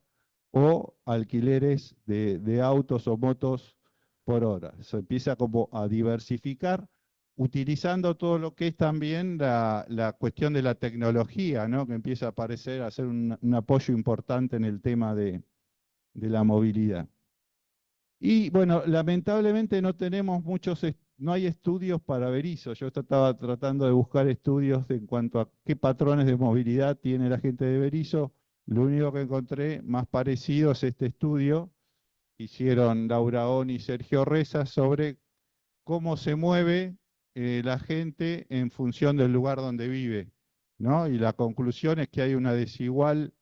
o alquileres de autos o motos por hora. Se empieza como a diversificar utilizando todo lo que es también la cuestión de la tecnología, ¿no? Que empieza a aparecer, a ser un apoyo importante en el tema de la movilidad. Y bueno, lamentablemente no tenemos no hay estudios para Berisso. Yo estaba tratando de buscar estudios en cuanto a qué patrones de movilidad tiene la gente de Berisso. Lo único que encontré más parecido es este estudio que hicieron Laura On y Sergio Reza sobre cómo se mueve la gente en función del lugar donde vive, ¿no? Y la conclusión es que hay una desigual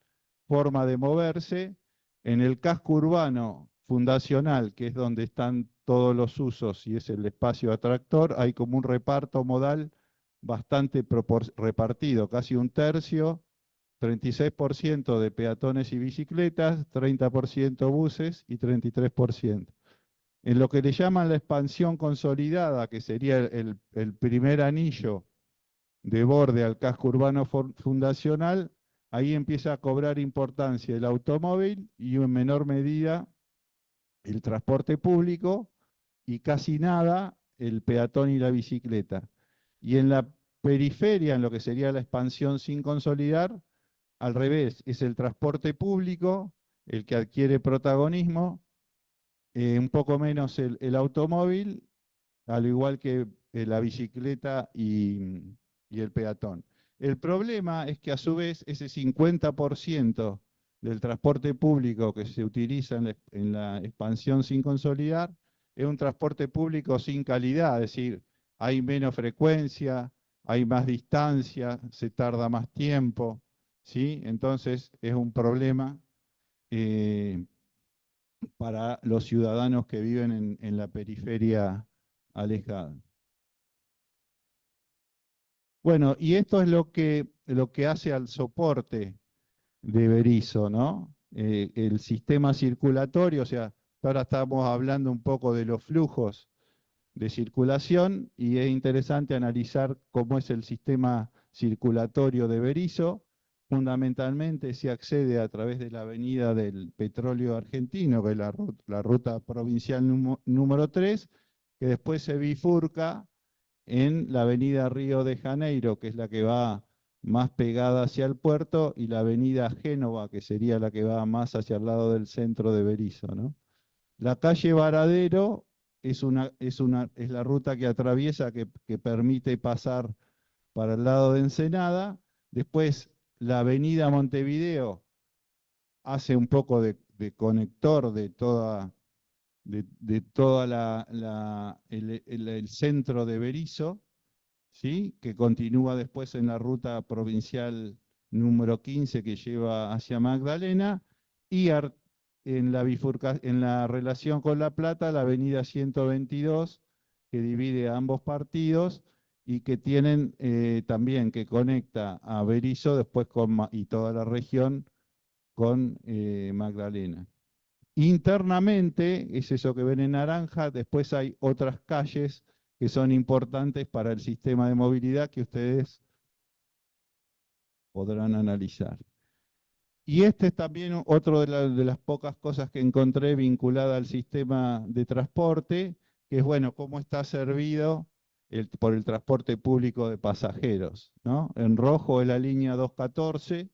forma de moverse. En el casco urbano fundacional, que es donde están todos los usos y es el espacio atractor, hay como un reparto modal bastante repartido, casi un tercio, 36% de peatones y bicicletas, 30% buses y 33%. En lo que le llaman la expansión consolidada, que sería el primer anillo de borde al casco urbano fundacional, ahí empieza a cobrar importancia el automóvil y en menor medida el transporte público y casi nada el peatón y la bicicleta. Y en la periferia, en lo que sería la expansión sin consolidar, al revés, es el transporte público el que adquiere protagonismo, un poco menos el automóvil, al igual que la bicicleta y el peatón. El problema es que a su vez ese 50% del transporte público que se utiliza en la expansión sin consolidar es un transporte público sin calidad, es decir, hay menos frecuencia, hay más distancia, se tarda más tiempo, ¿sí? Entonces es un problema eh, para los ciudadanos que viven en la periferia alejada. Bueno, y esto es lo que hace al soporte de Berisso, ¿no? El sistema circulatorio, o sea, ahora estamos hablando un poco de los flujos de circulación y es interesante analizar cómo es el sistema circulatorio de Berisso. Fundamentalmente se accede a través de la avenida del petróleo argentino, que es la ruta provincial número 3, que después se bifurca en la avenida Río de Janeiro, que es la que va más pegada hacia el puerto, y la avenida Génova, que sería la que va más hacia el lado del centro de Berisso, ¿no? La calle Varadero es la ruta que atraviesa, que permite pasar para el lado de Ensenada. Después la avenida Montevideo hace un poco de conector de toda el centro de Berisso, ¿sí? Que continúa después en la ruta provincial número 15 que lleva hacia Magdalena, y en la relación con La Plata, la avenida 122, que divide a ambos partidos y que tienen también que conecta a Berisso después y toda la región con Magdalena. Internamente, es eso que ven en naranja, después hay otras calles que son importantes para el sistema de movilidad que ustedes podrán analizar. Y este es también otro de las pocas cosas que encontré vinculada al sistema de transporte, que es, bueno, cómo está servido por el transporte público de pasajeros, ¿no? En rojo es la línea 214,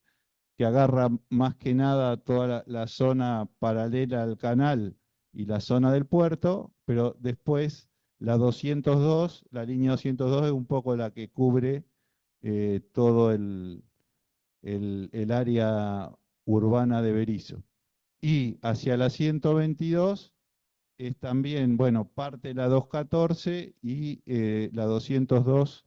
que agarra más que nada toda la zona paralela al canal y la zona del puerto, pero después la 202, la línea 202 es un poco la que cubre todo el área urbana de Berisso. Y hacia la 122 es también, bueno, parte de la 214 y la 202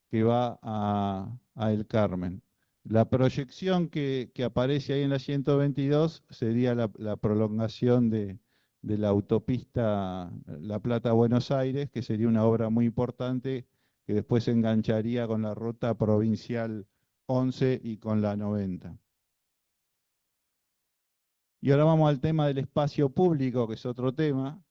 que va a El Carmen. La proyección que aparece ahí en la 122 sería la prolongación de la autopista La Plata-Buenos Aires, que sería una obra muy importante que después se engancharía con la ruta provincial 11 y con la 90. Y ahora vamos al tema del espacio público, que es otro tema.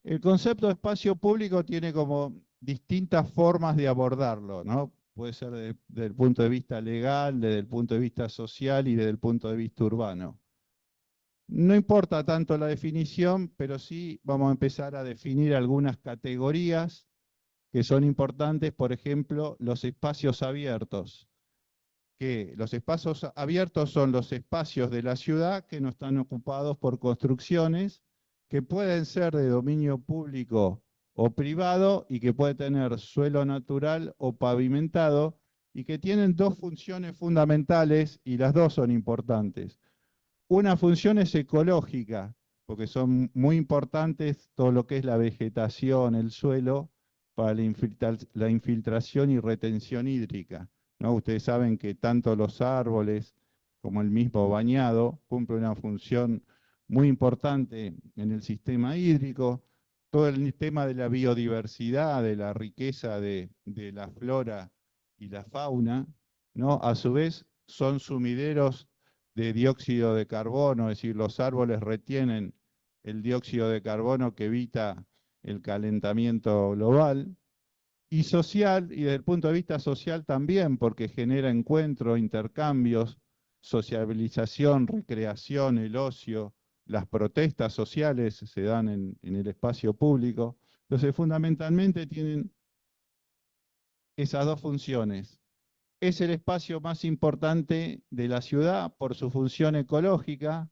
El concepto de espacio público tiene como distintas formas de abordarlo, ¿no? Puede ser desde el punto de vista legal, desde el punto de vista social y desde el punto de vista urbano. No importa tanto la definición, pero sí vamos a empezar a definir algunas categorías que son importantes, por ejemplo, los espacios abiertos, que los espacios abiertos son los espacios de la ciudad que no están ocupados por construcciones, que pueden ser de dominio público o privado y que puede tener suelo natural o pavimentado y que tienen dos funciones fundamentales y las dos son importantes. Una función es ecológica, porque son muy importantes todo lo que es la vegetación, el suelo, para la infiltración y retención hídrica, ¿no? Ustedes saben que tanto los árboles como el mismo bañado cumplen una función muy importante en el sistema hídrico. Todo el tema de la biodiversidad, de la riqueza de la flora y la fauna, ¿no? A su vez son sumideros de dióxido de carbono, es decir, los árboles retienen el dióxido de carbono que evita el calentamiento global, y social, y desde el punto de vista social también, porque genera encuentros, intercambios, sociabilización, recreación, el ocio, las protestas sociales se dan en el espacio público. Entonces, fundamentalmente tienen esas dos funciones. Es el espacio más importante de la ciudad por su función ecológica,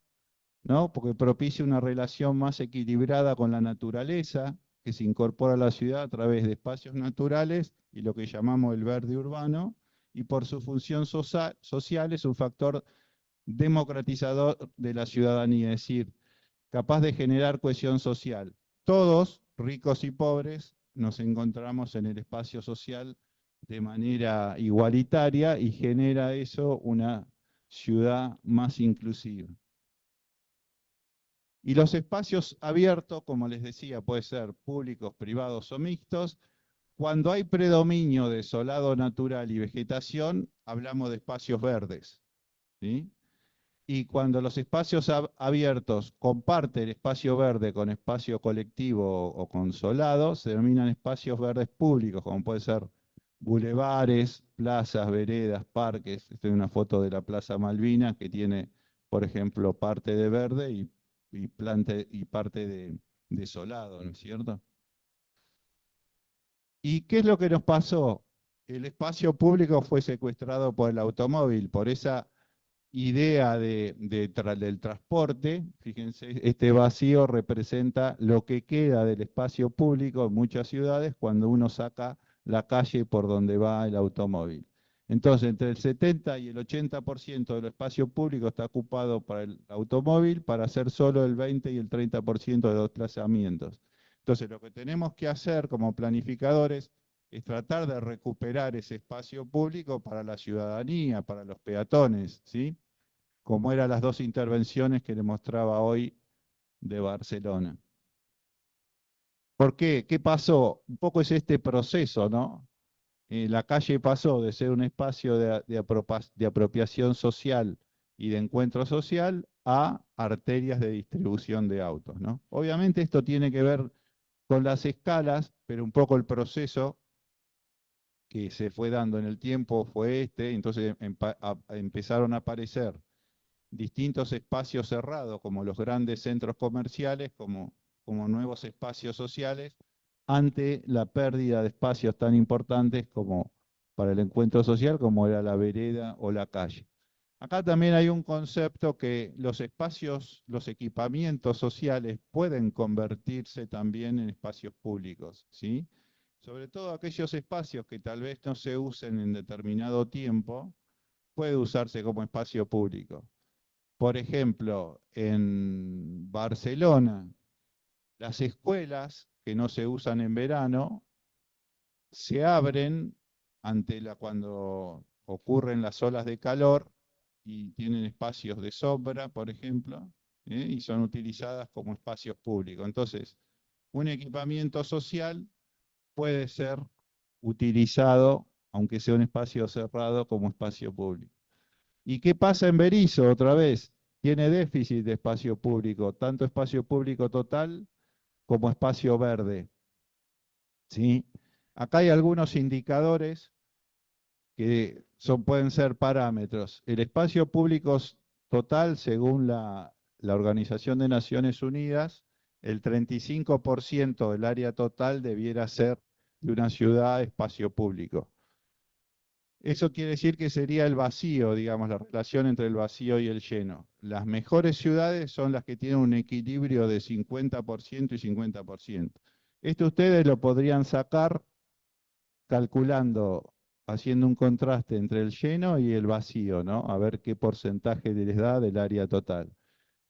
¿no? Porque propicia una relación más equilibrada con la naturaleza, que se incorpora a la ciudad a través de espacios naturales y lo que llamamos el verde urbano, y por su función social es un factor democratizador de la ciudadanía, es decir, capaz de generar cohesión social. Todos, ricos y pobres, nos encontramos en el espacio social de manera igualitaria y genera eso una ciudad más inclusiva. Y los espacios abiertos, como les decía, pueden ser públicos, privados o mixtos. Cuando hay predominio de solado natural y vegetación, hablamos de espacios verdes, ¿sí? Y cuando los espacios abiertos comparten espacio verde con espacio colectivo o con solado, se denominan espacios verdes públicos, como puede ser bulevares, plazas, veredas, parques. Esta es una foto de la Plaza Malvinas que tiene, por ejemplo, parte de verde y parte de solado, ¿no es cierto? ¿Y qué es lo que nos pasó? El espacio público fue secuestrado por el automóvil, por esa idea del transporte. Fíjense, este vacío representa lo que queda del espacio público en muchas ciudades cuando uno saca la calle por donde va el automóvil. Entonces, entre el 70 y el 80% del espacio público está ocupado para el automóvil, para hacer solo el 20 y el 30% de los desplazamientos. Entonces, lo que tenemos que hacer como planificadores es tratar de recuperar ese espacio público para la ciudadanía, para los peatones, ¿sí? Como eran las dos intervenciones que le mostraba hoy de Barcelona. ¿Por qué? ¿Qué pasó? Un poco es este proceso, ¿no? La calle pasó de ser un espacio de apropiación social y de encuentro social a arterias de distribución de autos, ¿no? Obviamente esto tiene que ver con las escalas, pero un poco el proceso que se fue dando en el tiempo fue este, entonces empezaron a aparecer distintos espacios cerrados, como los grandes centros comerciales, como nuevos espacios sociales, ante la pérdida de espacios tan importantes como para el encuentro social, como era la vereda o la calle. Acá también hay un concepto que los espacios, los equipamientos sociales pueden convertirse también en espacios públicos, ¿sí? Sobre todo aquellos espacios que tal vez no se usen en determinado tiempo, puede usarse como espacio público. Por ejemplo, en Barcelona, las escuelas que no se usan en verano se abren cuando ocurren las olas de calor y tienen espacios de sombra, por ejemplo, y son utilizadas como espacios públicos. Entonces, un equipamiento social puede ser utilizado, aunque sea un espacio cerrado, como espacio público. ¿Y qué pasa en Berisso otra vez? Tiene déficit de espacio público, tanto espacio público total como espacio verde, ¿sí? Acá hay algunos indicadores que pueden ser parámetros. El espacio público total, según la Organización de Naciones Unidas, el 35% del área total debiera ser de una ciudad espacio público. Eso quiere decir que sería el vacío, digamos, la relación entre el vacío y el lleno. Las mejores ciudades son las que tienen un equilibrio de 50% y 50%. Esto ustedes lo podrían sacar calculando, haciendo un contraste entre el lleno y el vacío, ¿no? A ver qué porcentaje les da del área total.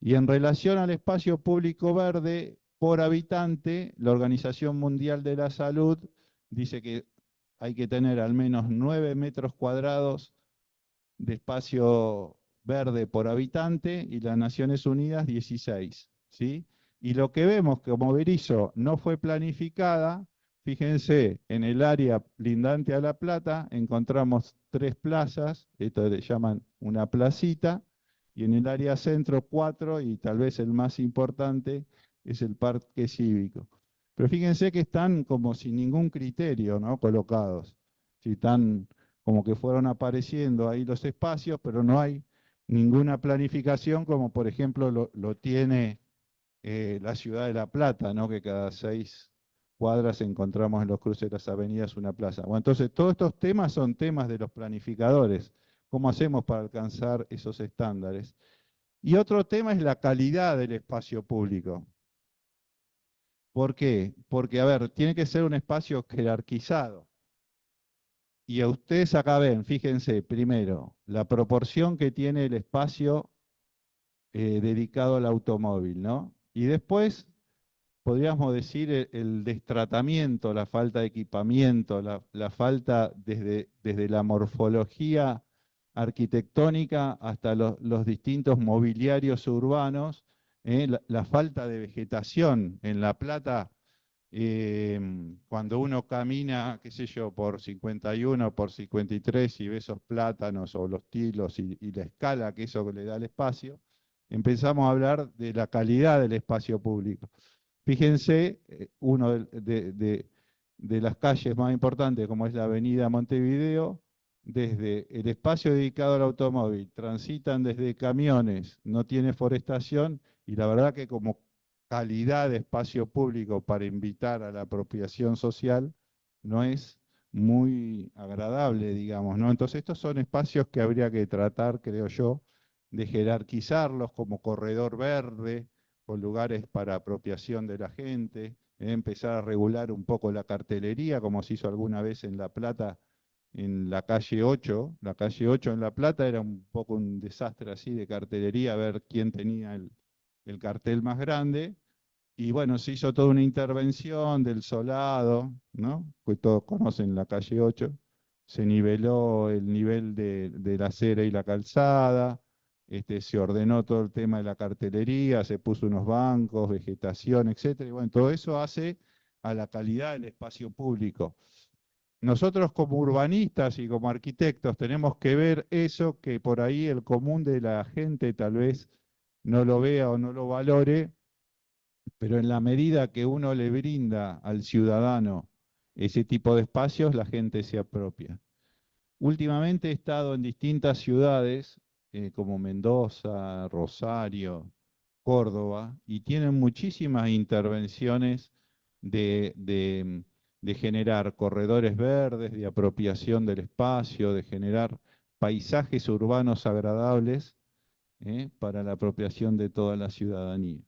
Y en relación al espacio público verde por habitante, la Organización Mundial de la Salud dice que hay que tener al menos 9 metros cuadrados de espacio verde por habitante y las Naciones Unidas 16, ¿sí? Y lo que vemos que como Berisso no fue planificada, fíjense, en el área lindante a La Plata encontramos 3 plazas, esto le llaman una placita, y en el área centro 4, y tal vez el más importante es el parque cívico. Pero fíjense que están como sin ningún criterio, ¿no? Colocados. Si están como que fueron apareciendo ahí los espacios, pero no hay ninguna planificación como por ejemplo lo tiene la ciudad de La Plata, ¿no? Que cada 6 cuadras encontramos en los cruces de las avenidas una plaza. Bueno, entonces todos estos temas son temas de los planificadores. ¿Cómo hacemos para alcanzar esos estándares? Y otro tema es la calidad del espacio público. ¿Por qué? Porque, a ver, tiene que ser un espacio jerarquizado. Y a ustedes acá ven, fíjense, primero, la proporción que tiene el espacio dedicado al automóvil, ¿no? Y después, podríamos decir, el destratamiento, la falta de equipamiento, la falta desde la morfología arquitectónica hasta los distintos mobiliarios urbanos, la falta de vegetación en La Plata. Cuando uno camina, qué sé yo, por 51, por 53 y ve esos plátanos o los tilos y la escala que eso le da al espacio, empezamos a hablar de la calidad del espacio público. Fíjense, uno de las calles más importantes, como es la avenida Montevideo, desde el espacio dedicado al automóvil, transitan desde camiones, no tiene forestación, y la verdad que como calidad de espacio público para invitar a la apropiación social no es muy agradable, digamos, ¿no? Entonces estos son espacios que habría que tratar, creo yo, de jerarquizarlos como corredor verde, con lugares para apropiación de la gente, empezar a regular un poco la cartelería, como se hizo alguna vez en La Plata, en la calle 8. La calle 8 en La Plata era un poco un desastre así de cartelería, a ver quién tenía el cartel más grande, Y bueno, se hizo toda una intervención del solado, ¿no? Que todos conocen la calle 8. Se niveló el nivel de la acera y la calzada, se ordenó todo el tema de la cartelería, se puso unos bancos, vegetación, etcétera. Y bueno, todo eso hace a la calidad del espacio público. Nosotros como urbanistas y como arquitectos tenemos que ver eso que por ahí el común de la gente tal vez no lo vea o no lo valore, pero en la medida que uno le brinda al ciudadano ese tipo de espacios, la gente se apropia. Últimamente he estado en distintas ciudades, como Mendoza, Rosario, Córdoba, y tienen muchísimas intervenciones de generar corredores verdes, de apropiación del espacio, de generar paisajes urbanos agradables, para la apropiación de toda la ciudadanía.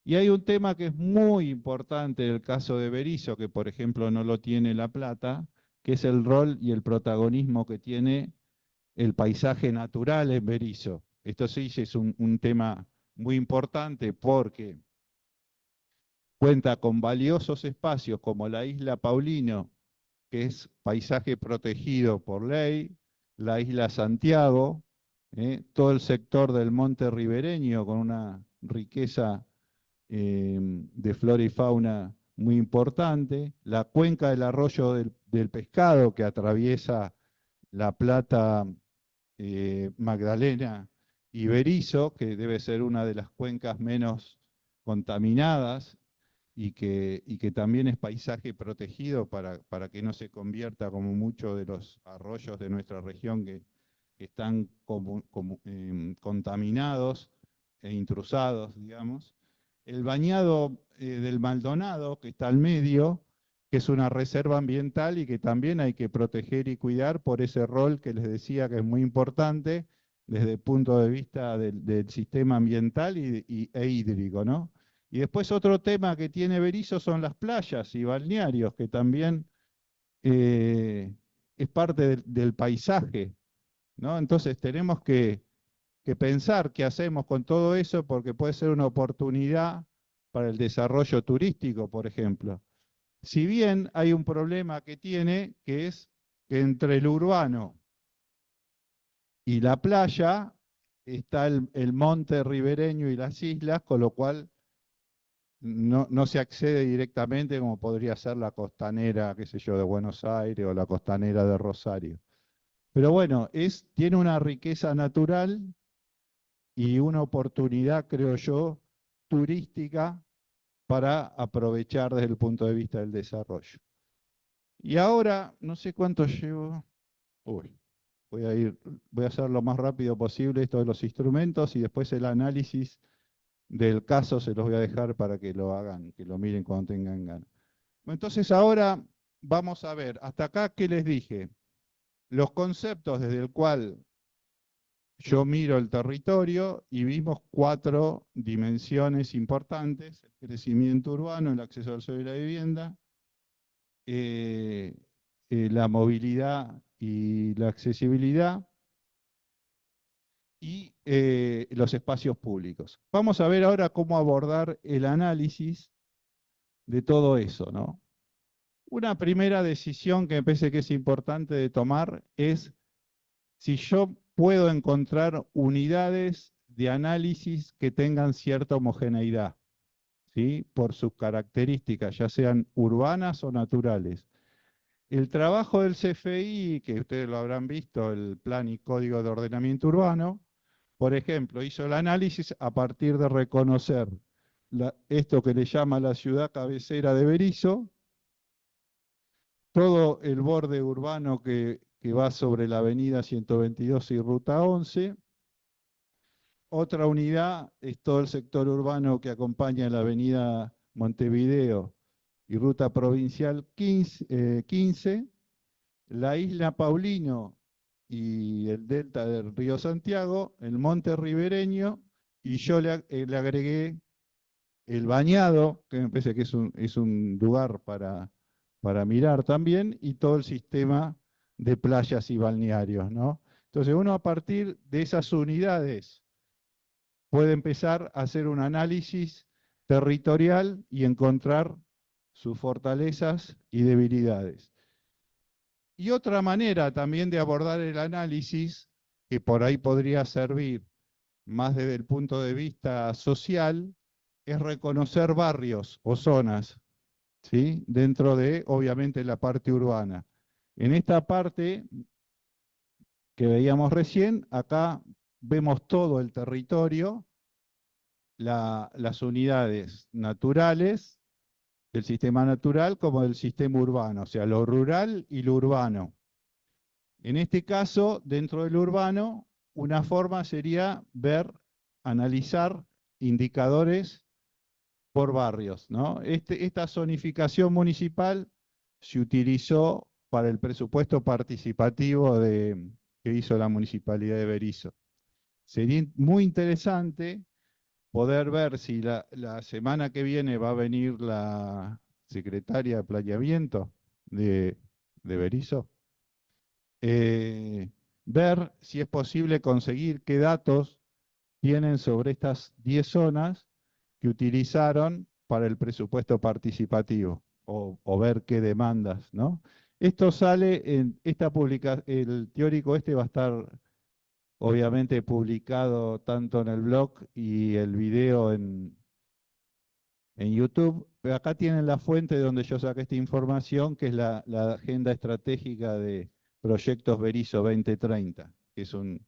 Y hay un tema que es muy importante en el caso de Berisso, que por ejemplo no lo tiene La Plata, que es el rol y el protagonismo que tiene el paisaje natural en Berisso. Esto sí es un tema muy importante porque cuenta con valiosos espacios como la isla Paulino, que es paisaje protegido por ley, la isla Santiago, todo el sector del monte ribereño con una riqueza de flora y fauna muy importante, la cuenca del arroyo del Pescado que atraviesa La Plata, Magdalena y Berisso, que debe ser una de las cuencas menos contaminadas y que también es paisaje protegido para que no se convierta como muchos de los arroyos de nuestra región que están contaminados e intrusados, digamos. El bañado del Maldonado, que está al medio, que es una reserva ambiental y que también hay que proteger y cuidar por ese rol que les decía que es muy importante desde el punto de vista del sistema ambiental e hídrico, ¿no? Y después otro tema que tiene Berisso son las playas y balnearios, que también es parte del paisaje, ¿no? Entonces tenemos que pensar qué hacemos con todo eso porque puede ser una oportunidad para el desarrollo turístico, por ejemplo. Si bien hay un problema que tiene, que es que entre el urbano y la playa está el monte ribereño y las islas, con lo cual no se accede directamente como podría ser la costanera, qué sé yo, de Buenos Aires o la costanera de Rosario. Pero bueno, tiene una riqueza natural y una oportunidad, creo yo, turística para aprovechar desde el punto de vista del desarrollo. Y ahora, no sé cuánto llevo. Uy, voy a hacer lo más rápido posible esto de los instrumentos y después el análisis del caso se los voy a dejar para que lo hagan, que lo miren cuando tengan ganas. Entonces ahora vamos a ver, hasta acá, ¿qué les dije? Los conceptos desde el cual yo miro el territorio y vimos 4 dimensiones importantes: el crecimiento urbano, el acceso al suelo y la vivienda, eh, la movilidad y la accesibilidad, y los espacios públicos. Vamos a ver ahora cómo abordar el análisis de todo eso, ¿no? Una primera decisión que me parece que es importante de tomar es si yo puedo encontrar unidades de análisis que tengan cierta homogeneidad, ¿sí? Por sus características, ya sean urbanas o naturales. El trabajo del CFI, que ustedes lo habrán visto, el Plan y Código de Ordenamiento Urbano, por ejemplo, hizo el análisis a partir de reconocer esto que le llama la ciudad cabecera de Berisso, todo el borde urbano que va sobre la avenida 122 y ruta 11. Otra unidad es todo el sector urbano que acompaña la avenida Montevideo y ruta provincial 15, la isla Paulino y el delta del río Santiago, el monte ribereño, y yo le agregué el Bañado, que me parece que es un lugar para mirar también, y todo el sistema de playas y balnearios, ¿no? Entonces uno a partir de esas unidades puede empezar a hacer un análisis territorial y encontrar sus fortalezas y debilidades. Y otra manera también de abordar el análisis, que por ahí podría servir más desde el punto de vista social, es reconocer barrios o zonas, ¿sí? Dentro de, obviamente, la parte urbana. En esta parte que veíamos recién, acá vemos todo el territorio, las unidades naturales del sistema natural como del sistema urbano, o sea, lo rural y lo urbano. En este caso, dentro del urbano, una forma sería ver, analizar indicadores por barrios, ¿no? Esta zonificación municipal se utilizó para el presupuesto participativo que hizo la Municipalidad de Berisso. Sería muy interesante poder ver si la semana que viene va a venir la secretaria de Planeamiento de Berisso, ver si es posible conseguir qué datos tienen sobre estas 10 zonas que utilizaron para el presupuesto participativo o ver qué demandas, ¿no? Esto sale en esta publicación, el teórico este va a estar obviamente publicado tanto en el blog y el video en YouTube. Pero acá tienen la fuente de donde yo saqué esta información, que es la Agenda Estratégica de Proyectos Berisso 2030, que es un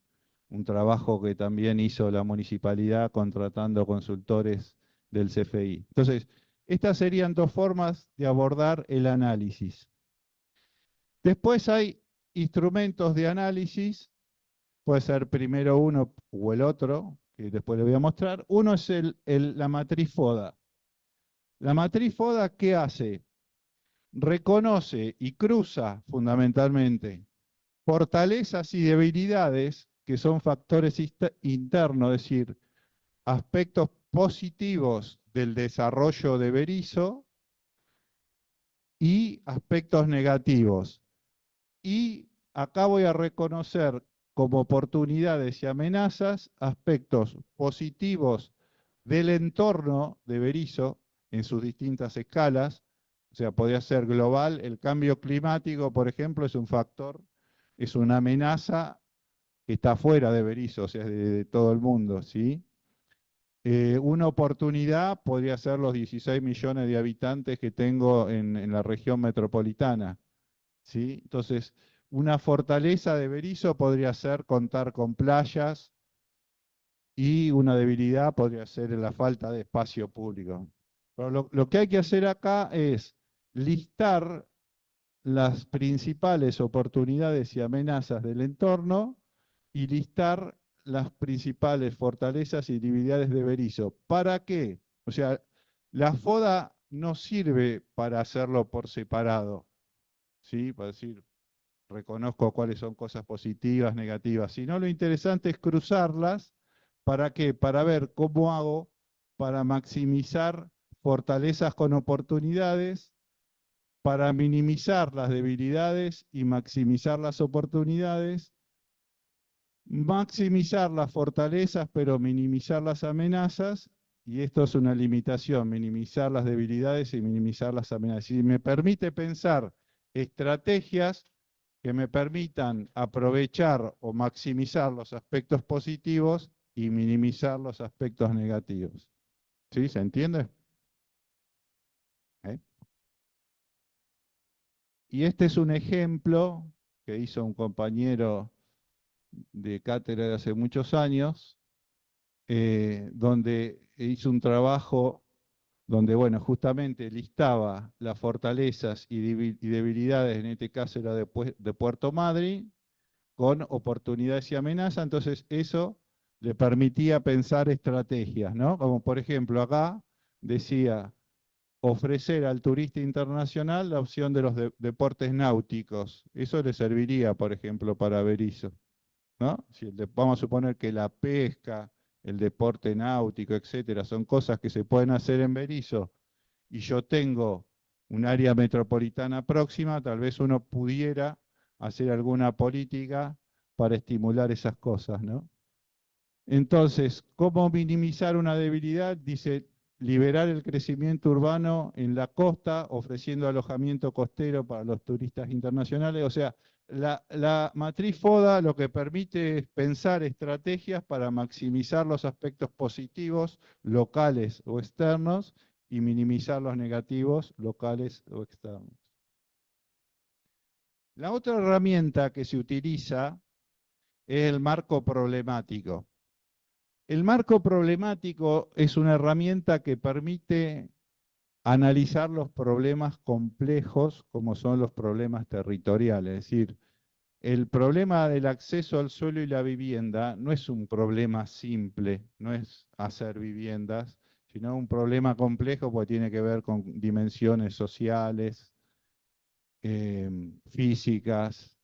trabajo que también hizo la municipalidad contratando consultores del CFI. Entonces, estas serían dos formas de abordar el análisis. Después hay instrumentos de análisis, puede ser primero uno o el otro, que después le voy a mostrar. Uno es la matriz FODA. La matriz FODA, ¿qué hace? Reconoce y cruza fundamentalmente fortalezas y debilidades que son factores internos, es decir, aspectos positivos del desarrollo de Berisso y aspectos negativos. Y acá voy a reconocer como oportunidades y amenazas aspectos positivos del entorno de Berisso en sus distintas escalas. O sea, podría ser global. El cambio climático, por ejemplo, es un factor, es una amenaza que está fuera de Berisso, o sea, de todo el mundo, ¿sí? Una oportunidad podría ser los 16 millones de habitantes que tengo en la región metropolitana, ¿sí? Entonces, una fortaleza de Berisso podría ser contar con playas y una debilidad podría ser la falta de espacio público. Pero lo que hay que hacer acá es listar las principales oportunidades y amenazas del entorno y listar las principales fortalezas y debilidades de Berisso. ¿Para qué? O sea, la FODA no sirve para hacerlo por separado, ¿sí? Para decir, reconozco cuáles son cosas positivas, negativas, sino lo interesante es cruzarlas. ¿Para qué? Para ver cómo hago para maximizar fortalezas con oportunidades, para minimizar las debilidades y maximizar las oportunidades, maximizar las fortalezas pero minimizar las amenazas, y esto es una limitación, minimizar las debilidades y minimizar las amenazas. Y me permite pensar estrategias que me permitan aprovechar o maximizar los aspectos positivos y minimizar los aspectos negativos. ¿Sí? ¿Se entiende? ¿Eh? Y este es un ejemplo que hizo un compañero de cátedra de hace muchos años, donde hizo un trabajo donde, bueno, justamente listaba las fortalezas y debilidades, en este caso era de Puerto Madryn, con oportunidades y amenazas. Entonces eso le permitía pensar estrategias, ¿no? Como por ejemplo acá decía, ofrecer al turista internacional la opción de los deportes náuticos. Eso le serviría, por ejemplo, para Berisso, ¿no? Si vamos a suponer que la pesca, el deporte náutico, etcétera, son cosas que se pueden hacer en Berisso y yo tengo un área metropolitana próxima, tal vez uno pudiera hacer alguna política para estimular esas cosas, ¿no? Entonces, ¿cómo minimizar una debilidad? Dice, liberar el crecimiento urbano en la costa, ofreciendo alojamiento costero para los turistas internacionales. O sea, la matriz FODA lo que permite es pensar estrategias para maximizar los aspectos positivos locales o externos y minimizar los negativos locales o externos. La otra herramienta que se utiliza es el marco problemático. El marco problemático es una herramienta que permite analizar los problemas complejos como son los problemas territoriales. Es decir, el problema del acceso al suelo y la vivienda no es un problema simple, no es hacer viviendas, sino un problema complejo porque tiene que ver con dimensiones sociales, físicas,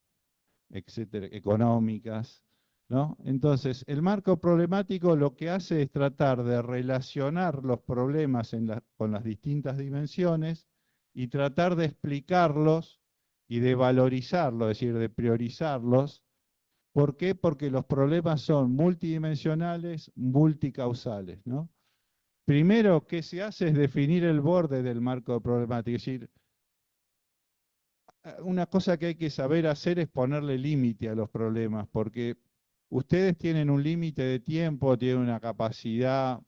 etcétera, económicas, ¿no? Entonces, el marco problemático lo que hace es tratar de relacionar los problemas con las distintas dimensiones y tratar de explicarlos y de valorizarlos, es decir, de priorizarlos. ¿Por qué? Porque los problemas son multidimensionales, multicausales, ¿no? Primero, ¿qué se hace? Es definir el borde del marco problemático, es decir, una cosa que hay que saber hacer es ponerle límite a los problemas, porque ustedes tienen un límite de tiempo, tienen una capacidad, o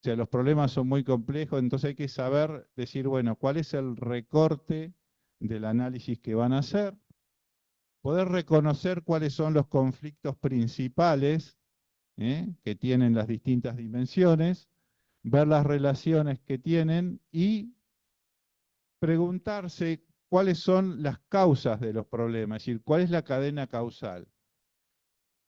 sea, los problemas son muy complejos, entonces hay que saber decir, bueno, cuál es el recorte del análisis que van a hacer, poder reconocer cuáles son los conflictos principales que tienen las distintas dimensiones, ver las relaciones que tienen y preguntarse cuáles son las causas de los problemas, es decir, cuál es la cadena causal.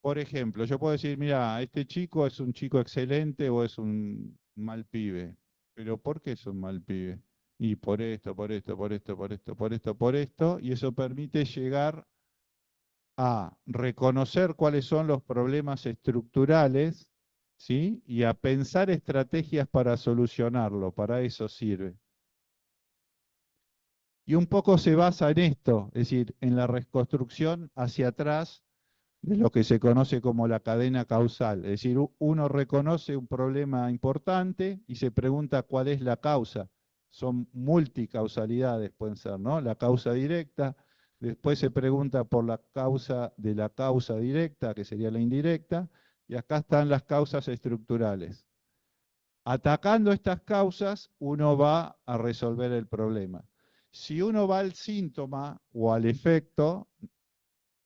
Por ejemplo, yo puedo decir, mira, este chico es un chico excelente o es un mal pibe. Pero ¿por qué es un mal pibe? Y por esto, por esto, por esto, por esto, por esto, por esto, y eso permite llegar a reconocer cuáles son los problemas estructurales, ¿sí? Y a pensar estrategias para solucionarlo, para eso sirve. Y un poco se basa en esto, es decir, en la reconstrucción hacia atrás de lo que se conoce como la cadena causal. Es decir, uno reconoce un problema importante y se pregunta cuál es la causa. Son multicausalidades, pueden ser, ¿no? La causa directa, después se pregunta por la causa de la causa directa, que sería la indirecta, y acá están las causas estructurales. Atacando estas causas, uno va a resolver el problema. Si uno va al síntoma o al efecto,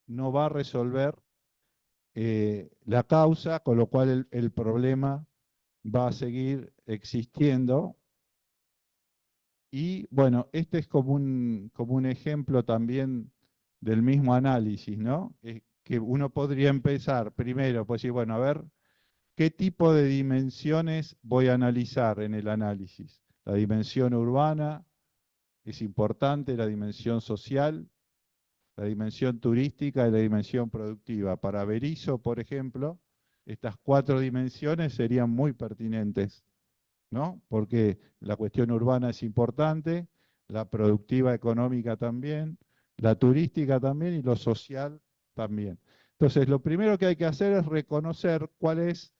no va a resolver la causa, con lo cual el problema va a seguir existiendo. Y bueno, este es como un ejemplo también del mismo análisis, ¿no? Que uno podría empezar primero, pues decir, bueno, a ver, ¿qué tipo de dimensiones voy a analizar en el análisis? La dimensión urbana es importante, la dimensión social, la dimensión turística y la dimensión productiva. Para Berisso, por ejemplo, estas cuatro dimensiones serían muy pertinentes, ¿no? Porque la cuestión urbana es importante, la productiva económica también, la turística también y lo social también. Entonces, lo primero que hay que hacer es reconocer cuál es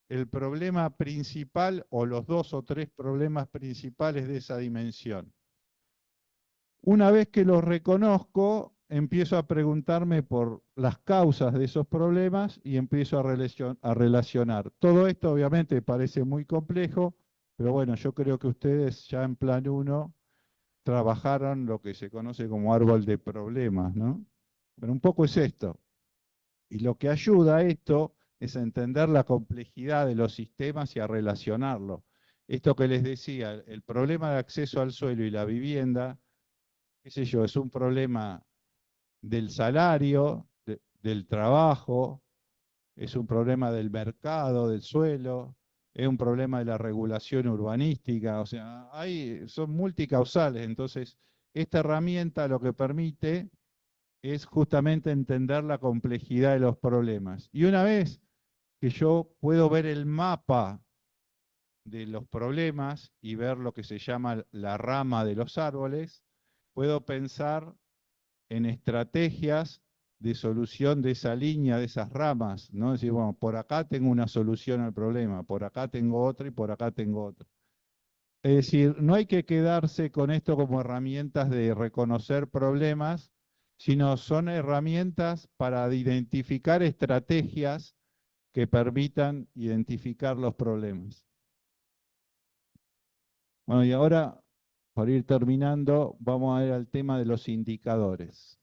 el problema principal o los dos o tres problemas principales de esa dimensión. Una vez que los reconozco, empiezo a preguntarme por las causas de esos problemas y empiezo a relacionar. Todo esto obviamente parece muy complejo, pero bueno, yo creo que ustedes ya en plan 1 trabajaron lo que se conoce como árbol de problemas, ¿no? Pero un poco es esto. Y lo que ayuda a esto es a entender la complejidad de los sistemas y a relacionarlo. Esto que les decía, el problema de acceso al suelo y la vivienda, qué sé yo, es un problema del salario, del trabajo, es un problema del mercado, del suelo, es un problema de la regulación urbanística, o sea, son multicausales, entonces esta herramienta lo que permite es justamente entender la complejidad de los problemas. Y una vez que yo puedo ver el mapa de los problemas y ver lo que se llama la rama de los árboles, puedo pensar en estrategias de solución de esa línea, de esas ramas, ¿no? Es decir, bueno, por acá tengo una solución al problema, por acá tengo otra y por acá tengo otra. Es decir, no hay que quedarse con esto como herramientas de reconocer problemas, sino son herramientas para identificar estrategias que permitan identificar los problemas. Bueno, y ahora, para ir terminando, vamos a ir al tema de los indicadores.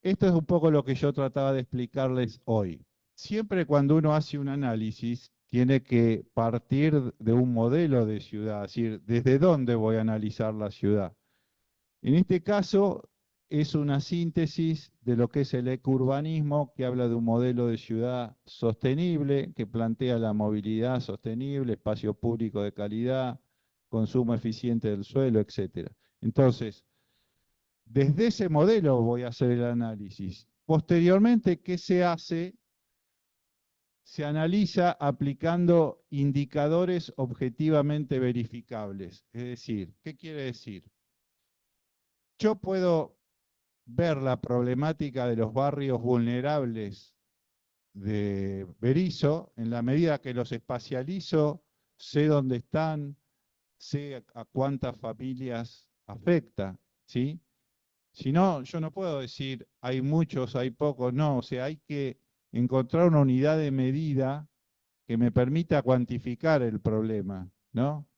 Esto es un poco lo que yo trataba de explicarles hoy. Siempre cuando uno hace un análisis, tiene que partir de un modelo de ciudad, es decir, ¿desde dónde voy a analizar la ciudad? En este caso, es una síntesis de lo que es el ecourbanismo, que habla de un modelo de ciudad sostenible, que plantea la movilidad sostenible, espacio público de calidad, consumo eficiente del suelo, etc. Entonces, desde ese modelo voy a hacer el análisis. Posteriormente, ¿qué se hace? Se analiza aplicando indicadores objetivamente verificables. Es decir, ¿qué quiere decir? Yo puedo ver la problemática de los barrios vulnerables de Berisso en la medida que los espacializo, sé dónde están, sé a cuántas familias afecta, ¿sí? Si no, yo no puedo decir hay muchos, hay pocos, no, o sea, hay que encontrar una unidad de medida que me permita cuantificar el problema, ¿no?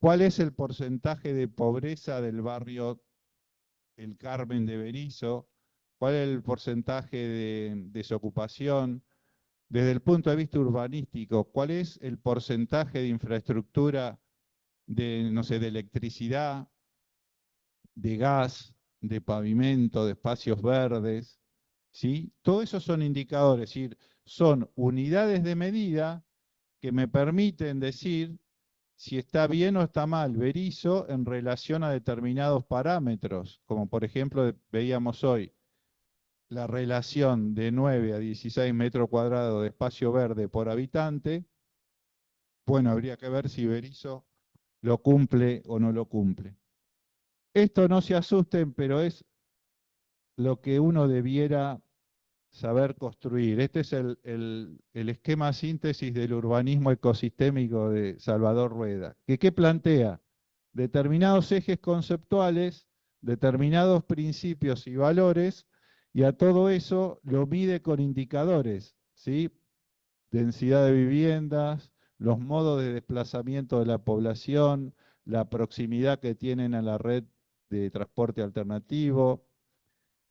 ¿Cuál es el porcentaje de pobreza del barrio El Carmen de Berisso? ¿Cuál es el porcentaje de desocupación? Desde el punto de vista urbanístico, ¿cuál es el porcentaje de infraestructura de, no sé, de electricidad, de gas, de pavimento, de espacios verdes? ¿Sí? Todo eso son indicadores, es decir, son unidades de medida que me permiten decir si está bien o está mal Berisso en relación a determinados parámetros, como por ejemplo veíamos hoy, la relación de 9 a 16 metros cuadrados de espacio verde por habitante. Bueno, habría que ver si Berisso lo cumple o no lo cumple. Esto, no se asusten, pero es lo que uno debiera saber construir. Este es el esquema síntesis del urbanismo ecosistémico de Salvador Rueda. ¿Qué plantea? Determinados ejes conceptuales, determinados principios y valores, y a todo eso lo mide con indicadores, ¿sí? Densidad de viviendas, los modos de desplazamiento de la población, la proximidad que tienen a la red de transporte alternativo,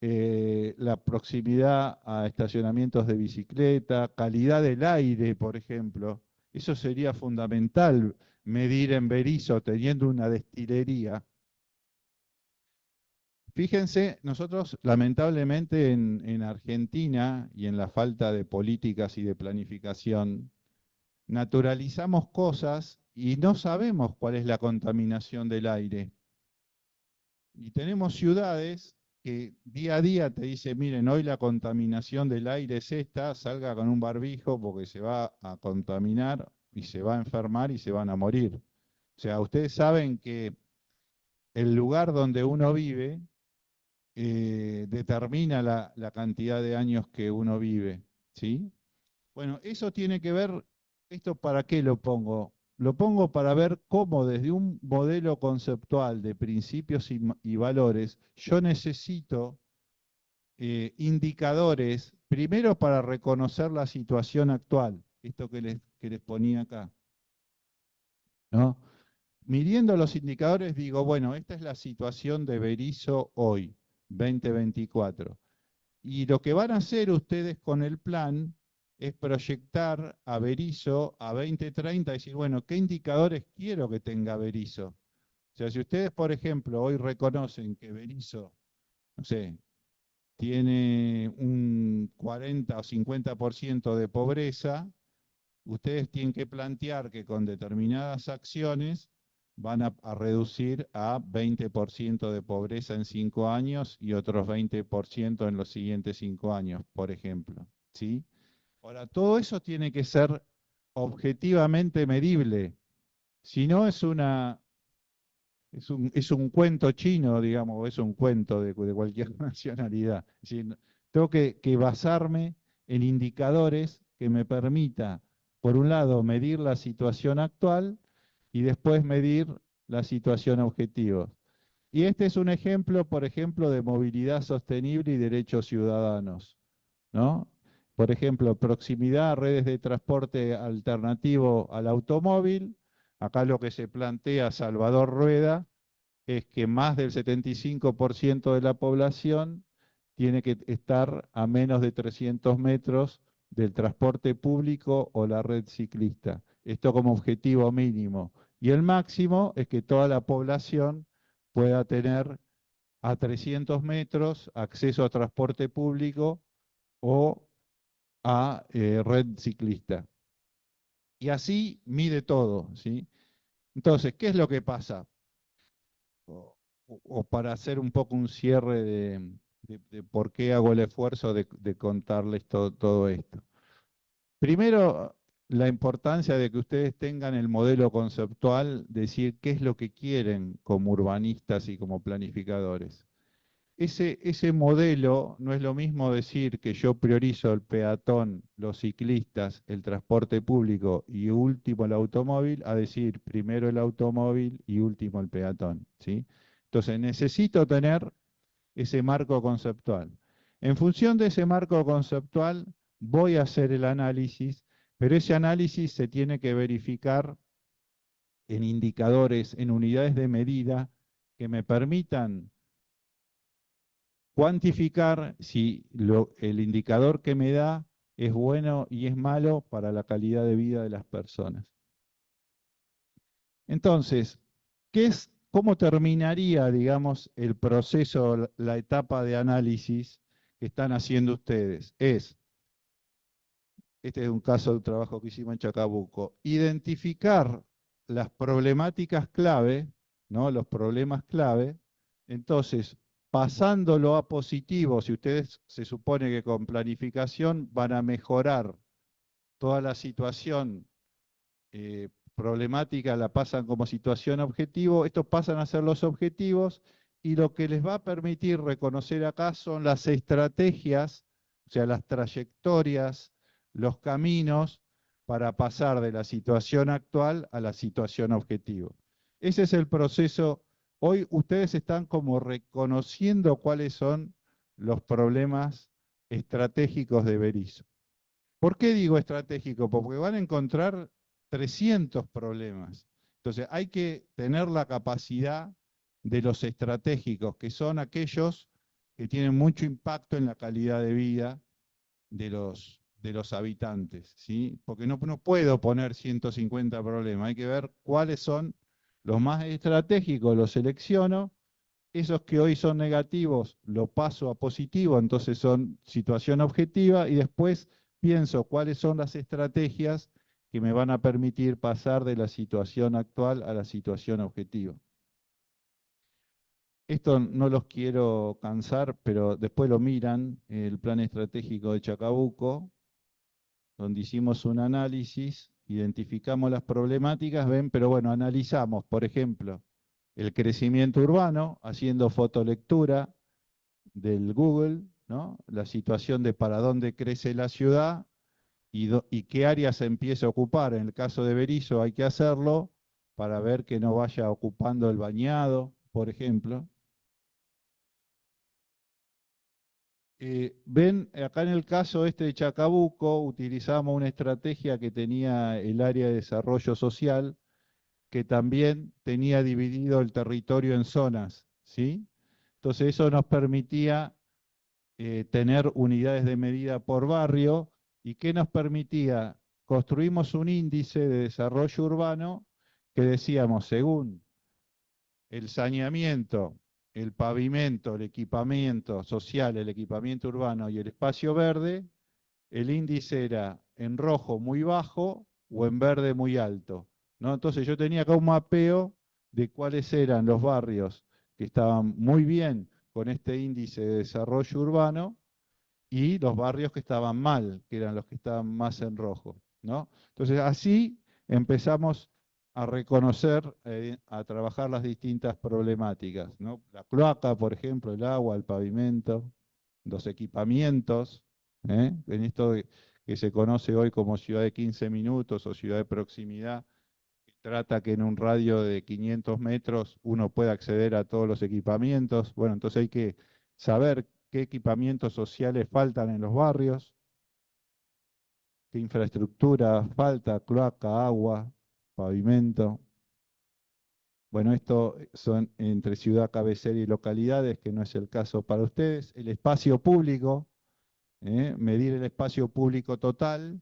la proximidad a estacionamientos de bicicleta, calidad del aire, por ejemplo. Eso sería fundamental medir en Berisso teniendo una destilería. Fíjense, nosotros lamentablemente en Argentina y en la falta de políticas y de planificación, naturalizamos cosas y no sabemos cuál es la contaminación del aire. Y tenemos ciudades que día a día te dicen, miren, hoy la contaminación del aire es esta, salga con un barbijo porque se va a contaminar y se va a enfermar y se van a morir. O sea, ustedes saben que el lugar donde uno vive determina la cantidad de años que uno vive, ¿sí? Bueno, eso tiene que ver, ¿esto para qué lo pongo? Lo pongo para ver cómo desde un modelo conceptual de principios y valores yo necesito indicadores, primero para reconocer la situación actual, esto que les ponía acá, ¿no? Midiendo los indicadores digo, bueno, esta es la situación de Berisso hoy, 2024. Y lo que van a hacer ustedes con el plan es proyectar a Berisso a 2030 y decir, bueno, ¿qué indicadores quiero que tenga Berisso? O sea, si ustedes, por ejemplo, hoy reconocen que Berisso, no sé, tiene un 40 o 50% de pobreza, ustedes tienen que plantear que con determinadas acciones van a reducir a 20% de pobreza en 5 años y otros 20% en los siguientes 5 años, por ejemplo. ¿Sí? Ahora, todo eso tiene que ser objetivamente medible. Si no, es un cuento chino, digamos, o es un cuento de cualquier nacionalidad. Es decir, tengo que basarme en indicadores que me permita, por un lado, medir la situación actual y después medir la situación objetivo. Y este es un ejemplo, por ejemplo, de movilidad sostenible y derechos ciudadanos, ¿no? Por ejemplo, proximidad a redes de transporte alternativo al automóvil. Acá lo que se plantea Salvador Rueda es que más del 75% de la población tiene que estar a menos de 300 metros del transporte público o la red ciclista. Esto como objetivo mínimo. Y el máximo es que toda la población pueda tener a 300 metros acceso a transporte público o a red ciclista. Y así mide todo, ¿sí? Entonces, ¿qué es lo que pasa? O para hacer un poco un cierre de por qué hago el esfuerzo de contarles todo esto. Primero, la importancia de que ustedes tengan el modelo conceptual, decir qué es lo que quieren como urbanistas y como planificadores. Ese modelo no es lo mismo decir que yo priorizo el peatón, los ciclistas, el transporte público y último el automóvil, a decir primero el automóvil y último el peatón, ¿sí? Entonces necesito tener ese marco conceptual. En función de ese marco conceptual voy a hacer el análisis, pero ese análisis se tiene que verificar en indicadores, en unidades de medida que me permitan cuantificar si el indicador que me da es bueno y es malo para la calidad de vida de las personas. Entonces, ¿cómo terminaría, digamos, el proceso, la etapa de análisis que están haciendo ustedes? Este es un caso de un trabajo que hicimos en Chacabuco, identificar las problemáticas clave, ¿no? Los problemas clave. Entonces, pasándolo a positivo, si ustedes se supone que con planificación van a mejorar toda la situación problemática, la pasan como situación objetivo, estos pasan a ser los objetivos y lo que les va a permitir reconocer acá son las estrategias, o sea, las trayectorias, los caminos para pasar de la situación actual a la situación objetivo. Ese es el proceso. Hoy ustedes están como reconociendo cuáles son los problemas estratégicos de Berisso. ¿Por qué digo estratégico? Porque van a encontrar 300 problemas. Entonces hay que tener la capacidad de los estratégicos, que son aquellos que tienen mucho impacto en la calidad de vida de los habitantes, ¿sí? Porque no puedo poner 150 problemas, hay que ver cuáles son los más estratégicos, los selecciono, esos que hoy son negativos lo paso a positivo, entonces son situación objetiva y después pienso cuáles son las estrategias que me van a permitir pasar de la situación actual a la situación objetiva. Esto no los quiero cansar, pero después lo miran, el plan estratégico de Chacabuco, donde hicimos un análisis, identificamos las problemáticas, ven, pero bueno, analizamos, por ejemplo, el crecimiento urbano, haciendo fotolectura del Google, ¿no? La situación de para dónde crece la ciudad y qué áreas se empieza a ocupar. En el caso de Berisso hay que hacerlo para ver que no vaya ocupando el bañado, por ejemplo. Ven, acá en el caso este de Chacabuco utilizamos una estrategia que tenía el área de desarrollo social, que también tenía dividido el territorio en zonas, ¿sí? Entonces eso nos permitía tener unidades de medida por barrio y que nos permitía, construimos un índice de desarrollo urbano que decíamos, según el saneamiento, el pavimento, el equipamiento social, el equipamiento urbano y el espacio verde, el índice era en rojo muy bajo o en verde muy alto, ¿no? Entonces yo tenía acá un mapeo de cuáles eran los barrios que estaban muy bien con este índice de desarrollo urbano y los barrios que estaban mal, que eran los que estaban más en rojo, ¿no? Entonces así empezamos a reconocer, a trabajar las distintas problemáticas, ¿no? La cloaca, por ejemplo, el agua, el pavimento, los equipamientos, en esto que se conoce hoy como ciudad de 15 minutos o ciudad de proximidad, trata que en un radio de 500 metros uno pueda acceder a todos los equipamientos. Bueno, entonces hay que saber qué equipamientos sociales faltan en los barrios, qué infraestructura falta, cloaca, agua, pavimento. Bueno, esto son entre ciudad, cabecera y localidades, que no es el caso para ustedes. El espacio público, medir el espacio público total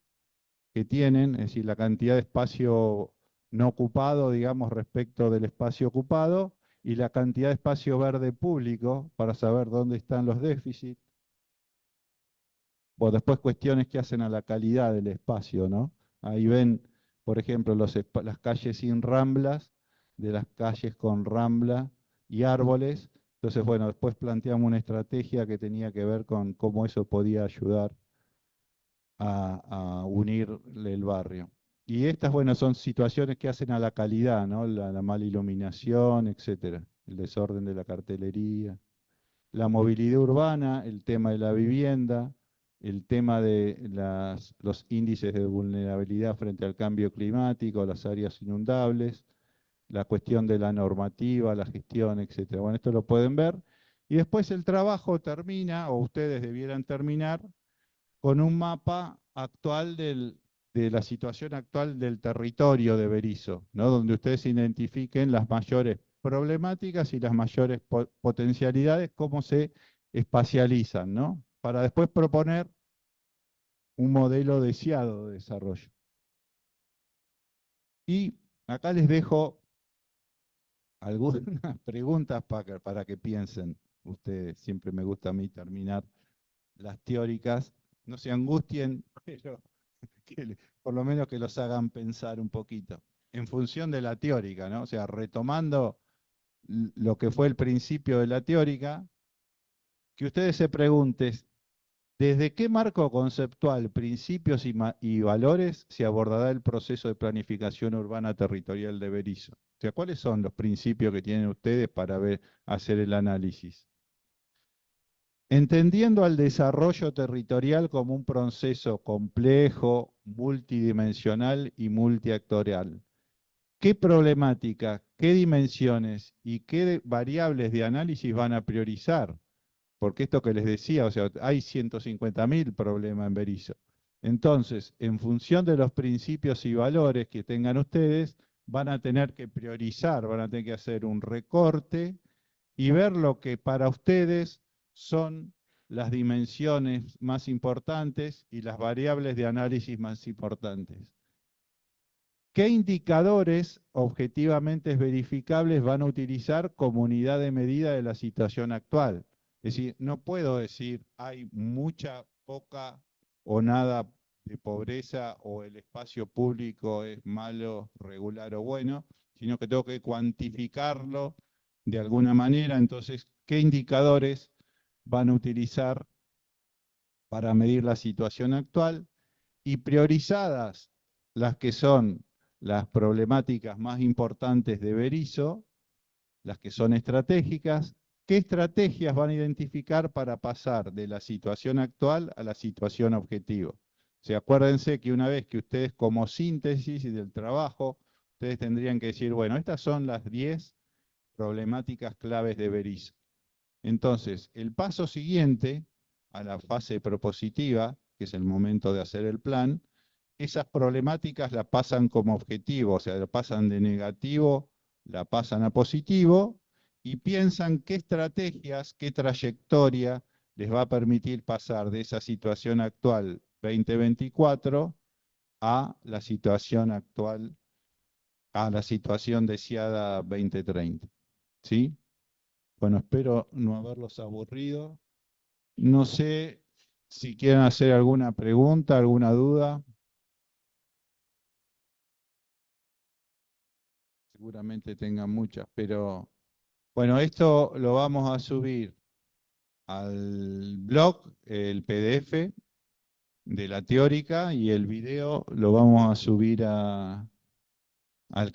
que tienen, es decir, la cantidad de espacio no ocupado, digamos, respecto del espacio ocupado, y la cantidad de espacio verde público para saber dónde están los déficits. O después cuestiones que hacen a la calidad del espacio, ¿no? Ahí ven, por ejemplo, las calles sin ramblas, de las calles con rambla y árboles. Entonces, bueno, después planteamos una estrategia que tenía que ver con cómo eso podía ayudar a unir el barrio. Y estas, bueno, son situaciones que hacen a la calidad, ¿no? La mala iluminación, etcétera, el desorden de la cartelería, la movilidad urbana, el tema de la vivienda, el tema de los índices de vulnerabilidad frente al cambio climático, las áreas inundables, la cuestión de la normativa, la gestión, etcétera. Bueno, esto lo pueden ver. Y después el trabajo termina, o ustedes debieran terminar, con un mapa actual de la situación actual del territorio de Berisso, ¿no? Donde ustedes identifiquen las mayores problemáticas y las mayores potencialidades, cómo se espacializan, ¿no? Para después proponer un modelo deseado de desarrollo. Y acá les dejo algunas preguntas para que piensen ustedes. Siempre me gusta a mí terminar las teóricas. No se angustien, pero por lo menos que los hagan pensar un poquito, en función de la teórica, ¿no? O sea, retomando lo que fue el principio de la teórica, que ustedes se pregunten, ¿desde qué marco conceptual, principios y valores se abordará el proceso de planificación urbana territorial de Berisso? O sea, ¿cuáles son los principios que tienen ustedes para hacer el análisis? Entendiendo al desarrollo territorial como un proceso complejo, multidimensional y multiactorial, ¿qué problemáticas, qué dimensiones y qué variables de análisis van a priorizar? Porque esto que les decía, o sea, hay 150.000 problemas en Berisso. Entonces, en función de los principios y valores que tengan ustedes, van a tener que priorizar, van a tener que hacer un recorte y ver lo que para ustedes son las dimensiones más importantes y las variables de análisis más importantes. ¿Qué indicadores objetivamente verificables van a utilizar como unidad de medida de la situación actual? Es decir, no puedo decir hay mucha, poca o nada de pobreza o el espacio público es malo, regular o bueno, sino que tengo que cuantificarlo de alguna manera. Entonces, ¿qué indicadores van a utilizar para medir la situación actual? Y priorizadas las que son las problemáticas más importantes de Berisso, las que son estratégicas, ¿qué estrategias van a identificar para pasar de la situación actual a la situación objetivo? O sea, acuérdense que una vez que ustedes como síntesis y del trabajo, ustedes tendrían que decir, bueno, estas son las 10 problemáticas claves de Berisso. Entonces, el paso siguiente a la fase propositiva, que es el momento de hacer el plan, esas problemáticas la pasan como objetivo, o sea, la pasan de negativo, la pasan a positivo, y piensan qué estrategias, qué trayectoria les va a permitir pasar de esa situación actual 2024 a la situación actual, a la situación deseada 2030. ¿Sí? Bueno, espero no haberlos aburrido. No sé si quieren hacer alguna pregunta, alguna duda. Seguramente tengan muchas, pero bueno, esto lo vamos a subir al blog, el PDF de la teórica, y el video lo vamos a subir al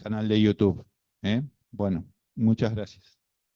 canal de YouTube. ¿Eh? Bueno, muchas gracias.